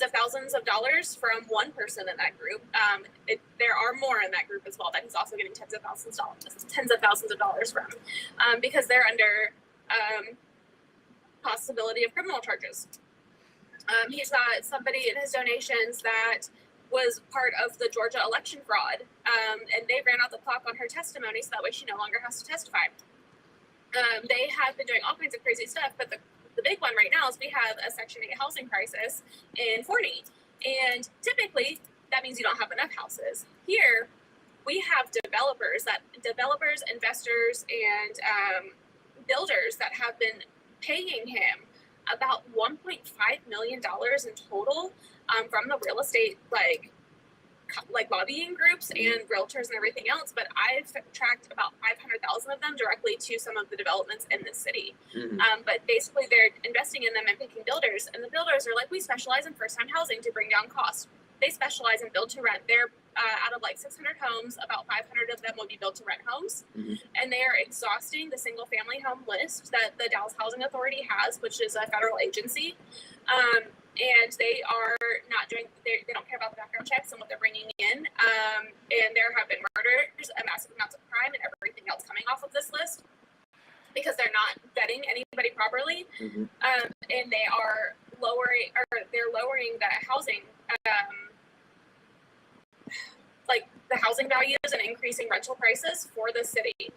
[SPEAKER 2] of thousands of dollars from one person in that group. There are more in that group as well that he's also getting tens of thousands of dollars from, because they're under possibility of criminal charges. He's got somebody in his donations that was part of the Georgia election fraud, and they ran out the clock on her testimony, so that way she no longer has to testify. They have been doing all kinds of crazy stuff, but the big one right now is we have a Section 8 housing crisis in Forney. And typically, that means you don't have enough houses. Here, we have developers, investors, and builders that have been paying him about $1.5 million in total from the real estate like lobbying groups and realtors and everything else, but I've tracked about 500,000 of them directly to some of the developments in the city. But basically, they're investing in them and picking builders, and the builders are like, we specialize in first-time housing to bring down costs. They specialize in build to rent. They're out of like 600 homes, about 500 of them will be built to rent homes, and they are exhausting the single family home list that the Dallas Housing Authority has, which is a federal agency. And they are not doing, they don't care about the background checks and what they're bringing in. And there have been murders, a massive amounts of crime, and everything else coming off of this list because they're not vetting anybody properly. And they are lowering the housing, like the housing values and increasing rental prices for the city.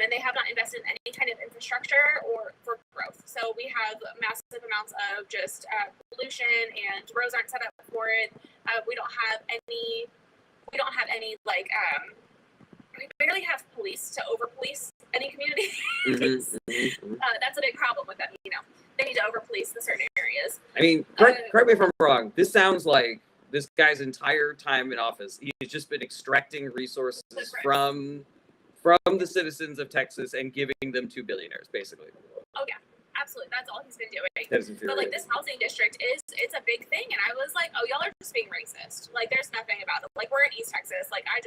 [SPEAKER 2] And they have not invested in any kind of infrastructure or for growth. So we have massive amounts of just pollution, and roads aren't set up for it. We don't have any like, we barely have police to over police any community. That's a big problem with them, you know. They need to over police the certain areas.
[SPEAKER 1] I mean, correct me if I'm wrong. This sounds like this guy's entire time in office, he's just been extracting resources from the citizens of Texas and giving them to billionaires, basically.
[SPEAKER 2] Oh yeah, absolutely. That's all he's been doing.
[SPEAKER 1] That is infuriating.
[SPEAKER 2] But like this housing district it's a big thing, and I was like, oh, y'all are just being racist. Like there's nothing about it. Like we're in East Texas. Like I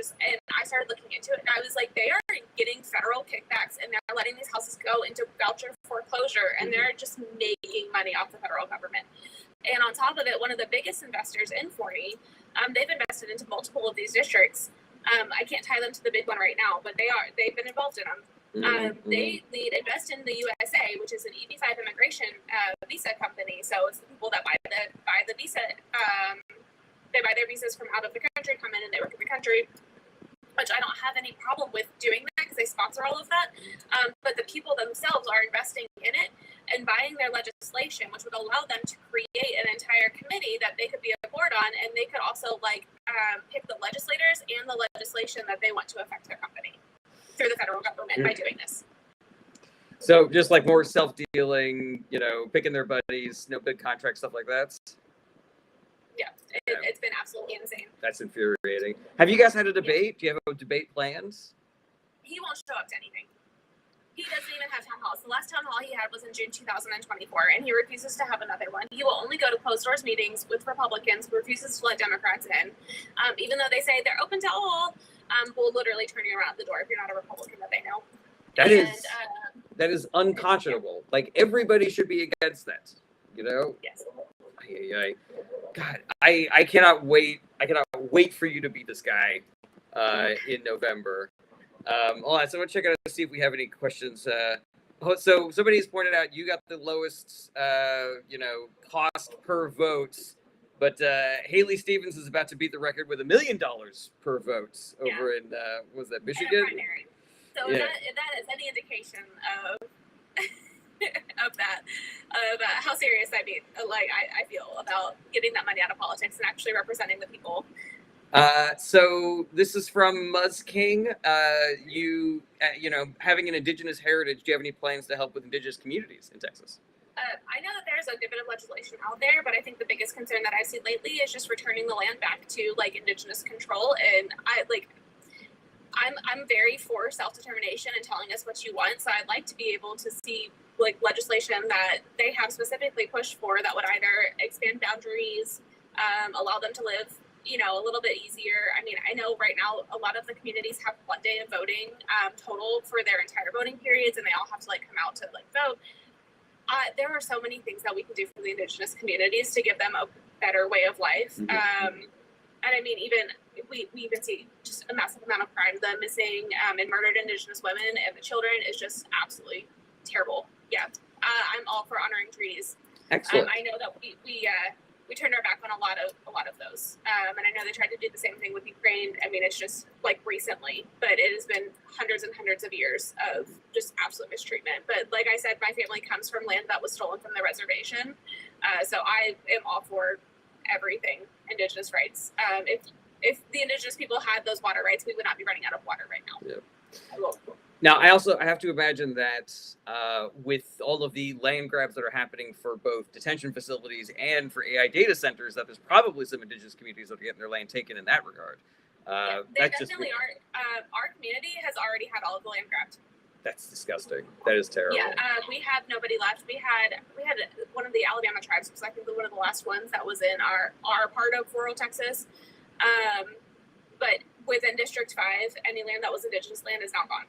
[SPEAKER 2] started looking into it, and I was like, they are getting federal kickbacks, and they're letting these houses go into voucher foreclosure, and they're just making money off the federal government. And on top of it, one of the biggest investors in Forney, they've invested into multiple of these districts. I can't tie them to the big one right now, but they've been involved in them. They invest in the USA, which is an EB-5 immigration visa company. So it's the people that buy the visa. They buy their visas from out of the country, come in, and they work in the country. Which I don't have any problem with doing that because they sponsor all of that. But the people themselves are investing in it and buying their legislation, which would allow them to create an entire committee that they could be a board on, and they could also pick the legislators and the legislation that they want to affect their company through the federal government by doing this.
[SPEAKER 1] So just like more self-dealing, you know, picking their buddies, no big contract, stuff like that.
[SPEAKER 2] Yeah, it's been absolutely insane.
[SPEAKER 1] That's infuriating. Have you guys had a debate? Do you have a debate planned?
[SPEAKER 2] He won't show up to anything. He doesn't even have town halls. The last town hall he had was in June 2024, and he refuses to have another one. He will only go to closed doors meetings with Republicans, refuses to let Democrats in. Even though they say they're open to all, will literally turn you around the door if you're not a Republican that they know.
[SPEAKER 1] That is unconscionable. Like everybody should be against that, you know?
[SPEAKER 2] Yes.
[SPEAKER 1] God, I cannot wait. I cannot wait for you to beat this guy in November. Hold on, so I'm gonna check out to see if we have any questions. So somebody's pointed out you got the lowest, cost per vote, but Haley Stevens is about to beat the record with $1 million per vote over in was that Michigan?
[SPEAKER 2] So if that is any indication of of how serious I feel about getting that money out of politics and actually representing the people.
[SPEAKER 1] So this is from Muzz King. You having an indigenous heritage, do you have any plans to help with indigenous communities in Texas?
[SPEAKER 2] I know that there's a good bit of legislation out there, but I think the biggest concern that I've seen lately is just returning the land back to indigenous control. And I'm very for self-determination and telling us what you want. So I'd like to be able to see legislation that they have specifically pushed for that would either expand boundaries, allow them to live, a little bit easier. I mean, I know right now a lot of the communities have 1 day of voting total for their entire voting periods, and they all have to come out to vote. There are so many things that we can do for the indigenous communities to give them a better way of life. And I mean, we even see just a massive amount of crime. The missing and murdered indigenous women and the children is just absolutely terrible. Yeah, I'm all for honoring treaties.
[SPEAKER 1] Excellent.
[SPEAKER 2] I know that we turned our back on a lot of those, and I know they tried to do the same thing with Ukraine. I mean, it's just recently, but it has been hundreds and hundreds of years of just absolute mistreatment. But like I said, my family comes from land that was stolen from the reservation, so I am all for everything indigenous rights. If the indigenous people had those water rights, we would not be running out of water right now.
[SPEAKER 1] Yeah. Now, I have to imagine that with all of the land grabs that are happening for both detention facilities and for AI data centers, that there's probably some indigenous communities that are getting their land taken in that regard.
[SPEAKER 2] Yeah, they definitely are. Our community has already had all of the land grabbed.
[SPEAKER 1] That's disgusting. That is terrible.
[SPEAKER 2] Yeah, we have nobody left. We had one of the Alabama tribes, was I think one of the last ones that was in our part of rural Texas. But within District 5, any land that was indigenous land is now gone.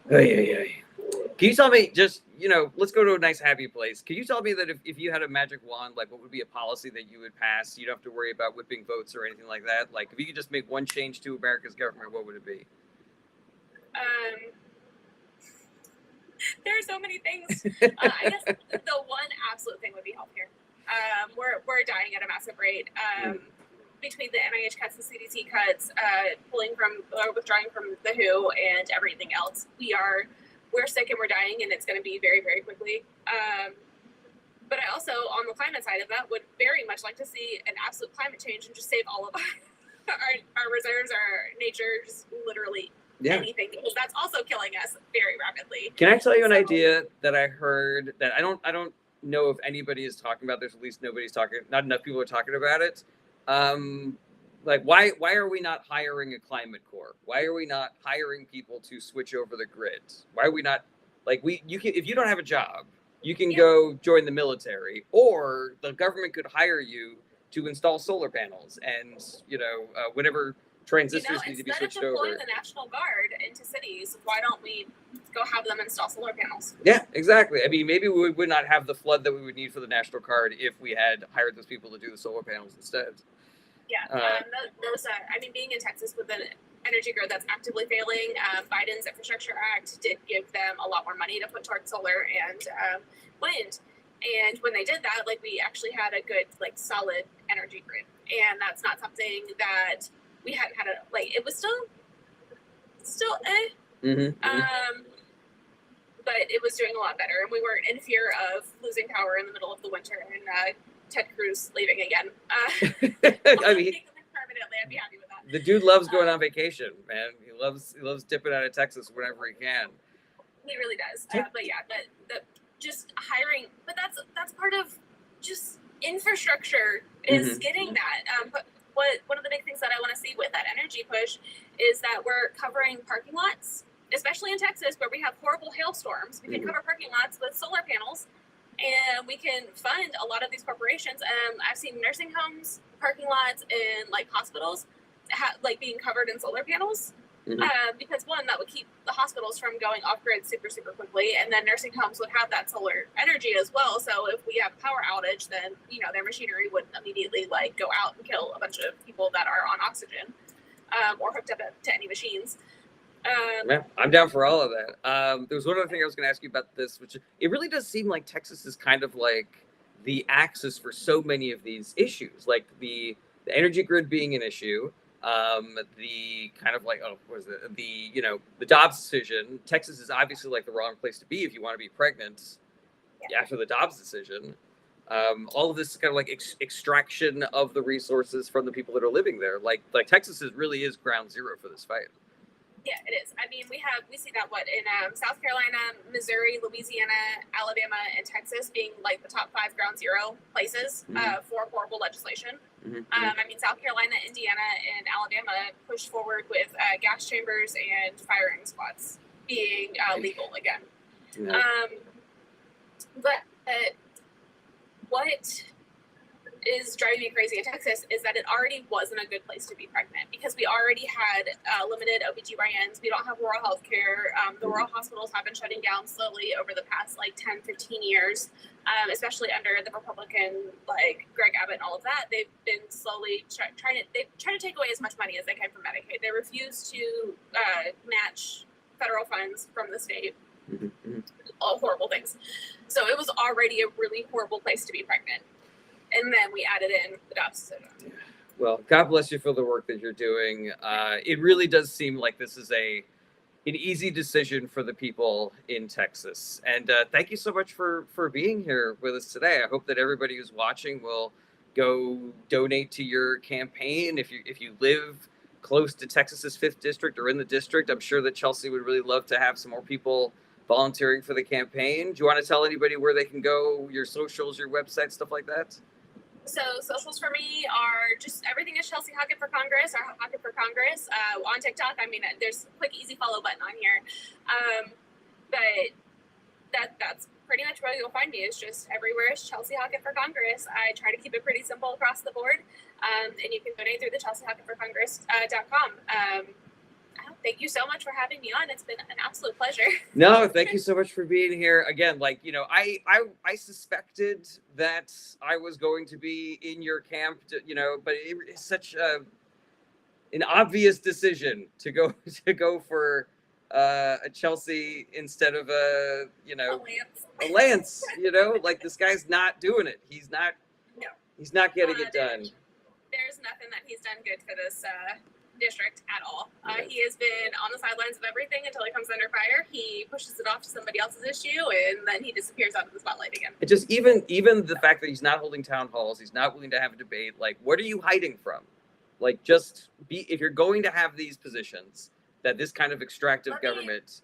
[SPEAKER 1] Can you tell me, just, let's go to a nice happy place. Can you tell me that if you had a magic wand, like what would be a policy that you would pass? You don't have to worry about whipping votes or anything like that. Like if you could just make one change to America's government, what would it be?
[SPEAKER 2] There are so many things. I guess the one absolute thing would be healthcare. We're dying at a massive rate. Between the NIH cuts, the CDC cuts, withdrawing from the WHO and everything else, we're sick and we're dying, and it's going to be very, very quickly. But I also, on the climate side of that, would very much like to see an absolute climate change and just save all of our reserves, our nature, just literally anything, because that's also killing us very rapidly.
[SPEAKER 1] Can I tell you an idea that I heard that I don't know if anybody is talking about? There's at least not enough people are talking about it. Like why are we not hiring a climate corps? Why are we not hiring people to switch over the grid? Why are we not, like, if you don't have a job, you can go join the military, or the government could hire you to install solar panels, and whenever transistors need to be switched over.
[SPEAKER 2] Instead of deploying the National Guard into cities, why don't we go have them install solar panels?
[SPEAKER 1] Yeah, exactly. I mean, maybe we would not have the flood that we would need for the National Guard if we had hired those people to do the solar panels instead.
[SPEAKER 2] Yeah, being in Texas with an energy grid that's actively failing, Biden's Infrastructure Act did give them a lot more money to put towards solar and wind. And when they did that, we actually had a good, solid energy grid. And that's not something that we hadn't had it was still but it was doing a lot better, and we weren't in fear of losing power in the middle of the winter and Ted Cruz leaving again.
[SPEAKER 1] I mean,
[SPEAKER 2] permanently, I'd be happy with that.
[SPEAKER 1] The dude loves going on vacation, man. He loves dipping out of Texas whenever he can.
[SPEAKER 2] He really does. But yeah, the just hiring, but that's part of just infrastructure is getting that. But one of the big things that I want to see with that energy push is that we're covering parking lots, especially in Texas where we have horrible hailstorms. We can cover parking lots with solar panels, and we can fund a lot of these corporations. I've seen nursing homes, parking lots, and hospitals being covered in solar panels. Because one, that would keep the hospitals from going off grid super, super quickly, and then nursing homes would have that solar energy as well. So if we have a power outage, then their machinery wouldn't immediately go out and kill a bunch of people that are on oxygen or hooked up to any machines.
[SPEAKER 1] Yeah, I'm down for all of that. There was one other thing I was going to ask you about this, which it really does seem like Texas is kind of like the axis for so many of these issues, like the energy grid being an issue. The kind of the Dobbs decision. Texas is obviously the wrong place to be if you want to be pregnant after the Dobbs decision. All of this is kind of extraction of the resources from the people that are living there. Like Texas really is ground zero for this fight.
[SPEAKER 2] Yeah, it is. I mean, we see that in South Carolina, Missouri, Louisiana, Alabama, and Texas being the top 5 ground zero places for horrible legislation. I mean, South Carolina, Indiana, and Alabama pushed forward with gas chambers and firing squads being legal again.
[SPEAKER 1] Yeah.
[SPEAKER 2] But what is driving me crazy in Texas is that it already wasn't a good place to be pregnant, because we already had limited OBGYNs. We don't have rural health care. The rural hospitals have been shutting down slowly over the past 10, 15 years, especially under the Republican, Greg Abbott and all of that. They've been slowly trying to take away as much money as they can from Medicaid. They refuse to match federal funds from the state. All horrible things. So it was already a really horrible place to be pregnant. And then we added in the Dobbs decision.
[SPEAKER 1] Well, God bless you for the work that you're doing. It really does seem like this is an easy decision for the people in Texas. And thank you so much for being here with us today. I hope that everybody who's watching will go donate to your campaign. If you live close to Texas's 5th district or in the district. I'm sure that Chelsea would really love to have some more people volunteering for the campaign. Do you want to tell anybody where they can go, your socials, your website, stuff like that?
[SPEAKER 2] So socials for me are just everything is Chelsea Hockett for Congress or Hockett for Congress. On TikTok, I mean, there's a quick, easy follow button on here. But that's pretty much where you'll find me. Is just everywhere is Chelsea Hockett for Congress. I try to keep it pretty simple across the board. And you can donate through the ChelseaHockettForCongress.com. Thank you so much for having me on. It's been an absolute pleasure.
[SPEAKER 1] No, thank you so much for being here. Again, like, you know, I suspected that I was going to be in your camp, you know, but it's such an obvious decision to go for a Chelsea instead of a Lance, you know, like this guy's not doing it. He's not getting it done.
[SPEAKER 2] There's nothing that he's done good for this district at all. He has been on the sidelines of everything until he comes under fire. He pushes it off to somebody else's issue, and then he disappears out of the spotlight again.
[SPEAKER 1] It just even the fact that he's not holding town halls, he's not willing to have a debate. Like, what are you hiding from? Like, just be, if you're going to have these positions, that this kind of extractive government.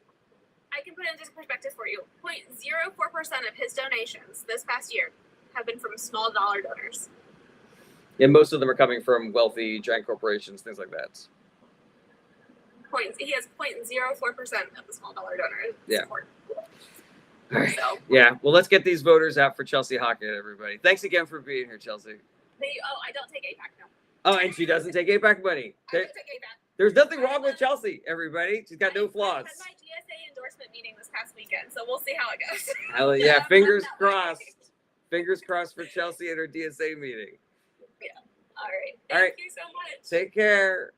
[SPEAKER 2] I can put it into perspective for you. 0.04% of his donations this past year have been from small dollar donors.
[SPEAKER 1] And most of them are coming from wealthy giant corporations, things like that.
[SPEAKER 2] He has 0.04% of the small dollar donors.
[SPEAKER 1] Yeah.
[SPEAKER 2] Support.
[SPEAKER 1] All right.
[SPEAKER 2] So,
[SPEAKER 1] yeah. Well, let's get these voters out for Chelsea Hockett, everybody. Thanks again for being here, Chelsea.
[SPEAKER 2] I don't take APAC now.
[SPEAKER 1] Oh, and she doesn't take APAC money.
[SPEAKER 2] I don't take APAC.
[SPEAKER 1] There's nothing wrong with Chelsea, everybody. She's got no flaws.
[SPEAKER 2] I had my GSA endorsement meeting this past weekend, so we'll see how it goes.
[SPEAKER 1] Hell yeah. Fingers crossed. Fingers crossed for Chelsea at her DSA meeting.
[SPEAKER 2] Yeah. All right. Thank you so much.
[SPEAKER 1] Take care.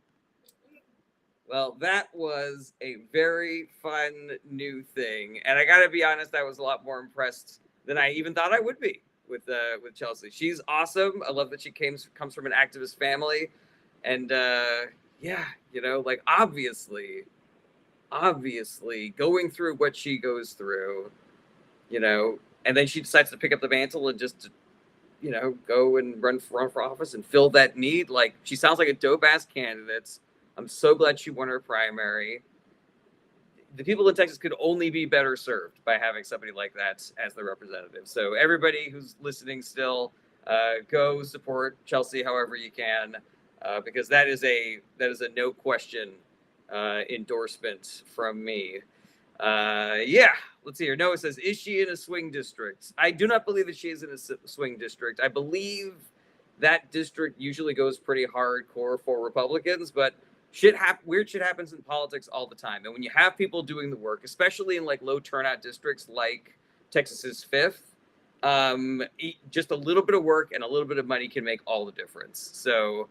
[SPEAKER 1] Well, that was a very fun new thing, and I gotta be honest, I was a lot more impressed than I even thought I would be with Chelsea. She's awesome. I love that she comes from an activist family, and yeah, you know, like obviously, going through what she goes through, you know, and then she decides to pick up the mantle and just, you know, go and run for office and fill that need. Like, she sounds like a dope ass candidate. I'm so glad she won her primary. The people in Texas could only be better served by having somebody like that as their representative. So everybody who's listening still, go support Chelsea however you can, because that is a no question endorsement from me. Yeah, let's see here. Noah says, is she in a swing district? I do not believe that she is in a swing district. I believe that district usually goes pretty hardcore for Republicans, but weird shit happens in politics all the time. And when you have people doing the work, especially in like low turnout districts like Texas's 5th, just a little bit of work and a little bit of money can make all the difference. So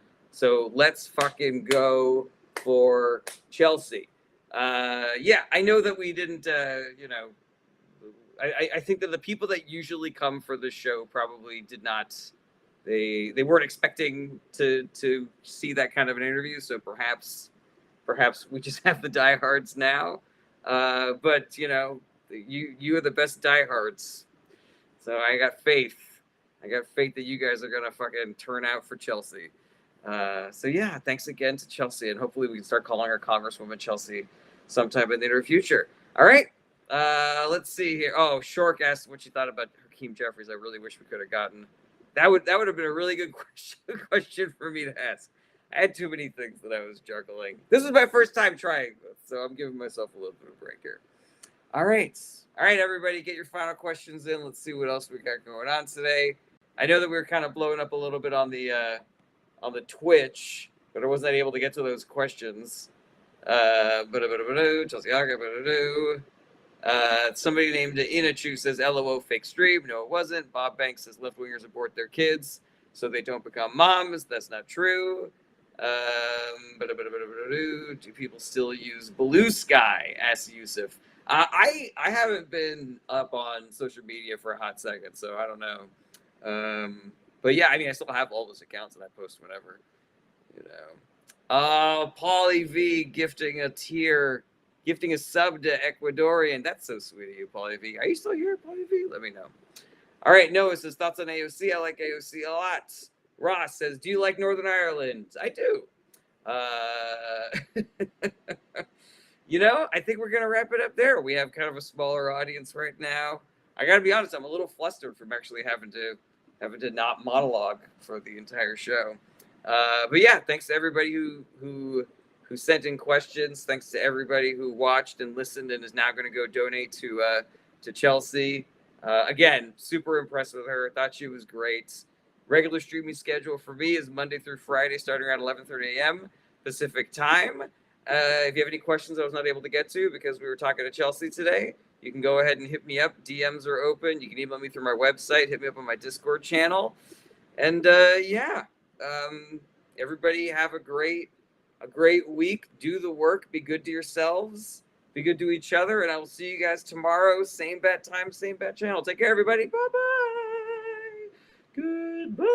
[SPEAKER 1] let's fucking go for Chelsea. Yeah, I know that we didn't, you know, I think that the people that usually come for the show probably did not, they weren't expecting to see that kind of an interview. So perhaps we just have the diehards now. But you know, you are the best diehards. So I got faith that you guys are going to fucking turn out for Chelsea. So yeah, thanks again to Chelsea, and hopefully we can start calling her Congresswoman Chelsea sometime in the near future. All right. Let's see here. Oh, Shork asked what she thought about Hakeem Jeffries. I really wish we could have gotten that. Would have been a really good question for me to ask. I had too many things that I was juggling. This is my first time trying this, so I'm giving myself a little bit of a break here. All right, everybody, get your final questions in. Let's see what else we got going on today. I know that we were kind of blowing up a little bit on the Twitch, but I wasn't able to get to those questions. Chelsea Hockett. Somebody named Inachu says, LOO, fake stream. No, it wasn't. Bob Banks says left wingers abort their kids so they don't become moms. That's not true. Do people still use Blue Sky? Asks Yusuf. I haven't been up on social media for a hot second, so I don't know. But yeah, I mean, I still have all those accounts and I post whenever, you know. Paulie V gifting a sub to Ecuadorian. That's so sweet of you, Paulie V. Are you still here, Paulie V? Let me know. All right, Noah says, thoughts on AOC? I like AOC a lot. Ross says, do you like Northern Ireland? I do. You know, I think we're gonna wrap it up there. We have kind of a smaller audience right now. I gotta be honest, I'm a little flustered from actually having to not monologue for the entire show. But yeah, thanks to everybody who sent in questions. Thanks to everybody who watched and listened and is now going to go donate to Chelsea. Again, super impressed with her. Thought she was great. Regular streaming schedule for me is Monday through Friday, starting around 11:30 a.m. Pacific time. If you have any questions I was not able to get to because we were talking to Chelsea today, you can go ahead and hit me up. DMs are open. You can email me through my website. Hit me up on my Discord channel. And everybody have a great week. Do the work. Be good to yourselves. Be good to each other. And I will see you guys tomorrow. Same bat time, same bat channel. Take care, everybody. Bye-bye. Goodbye.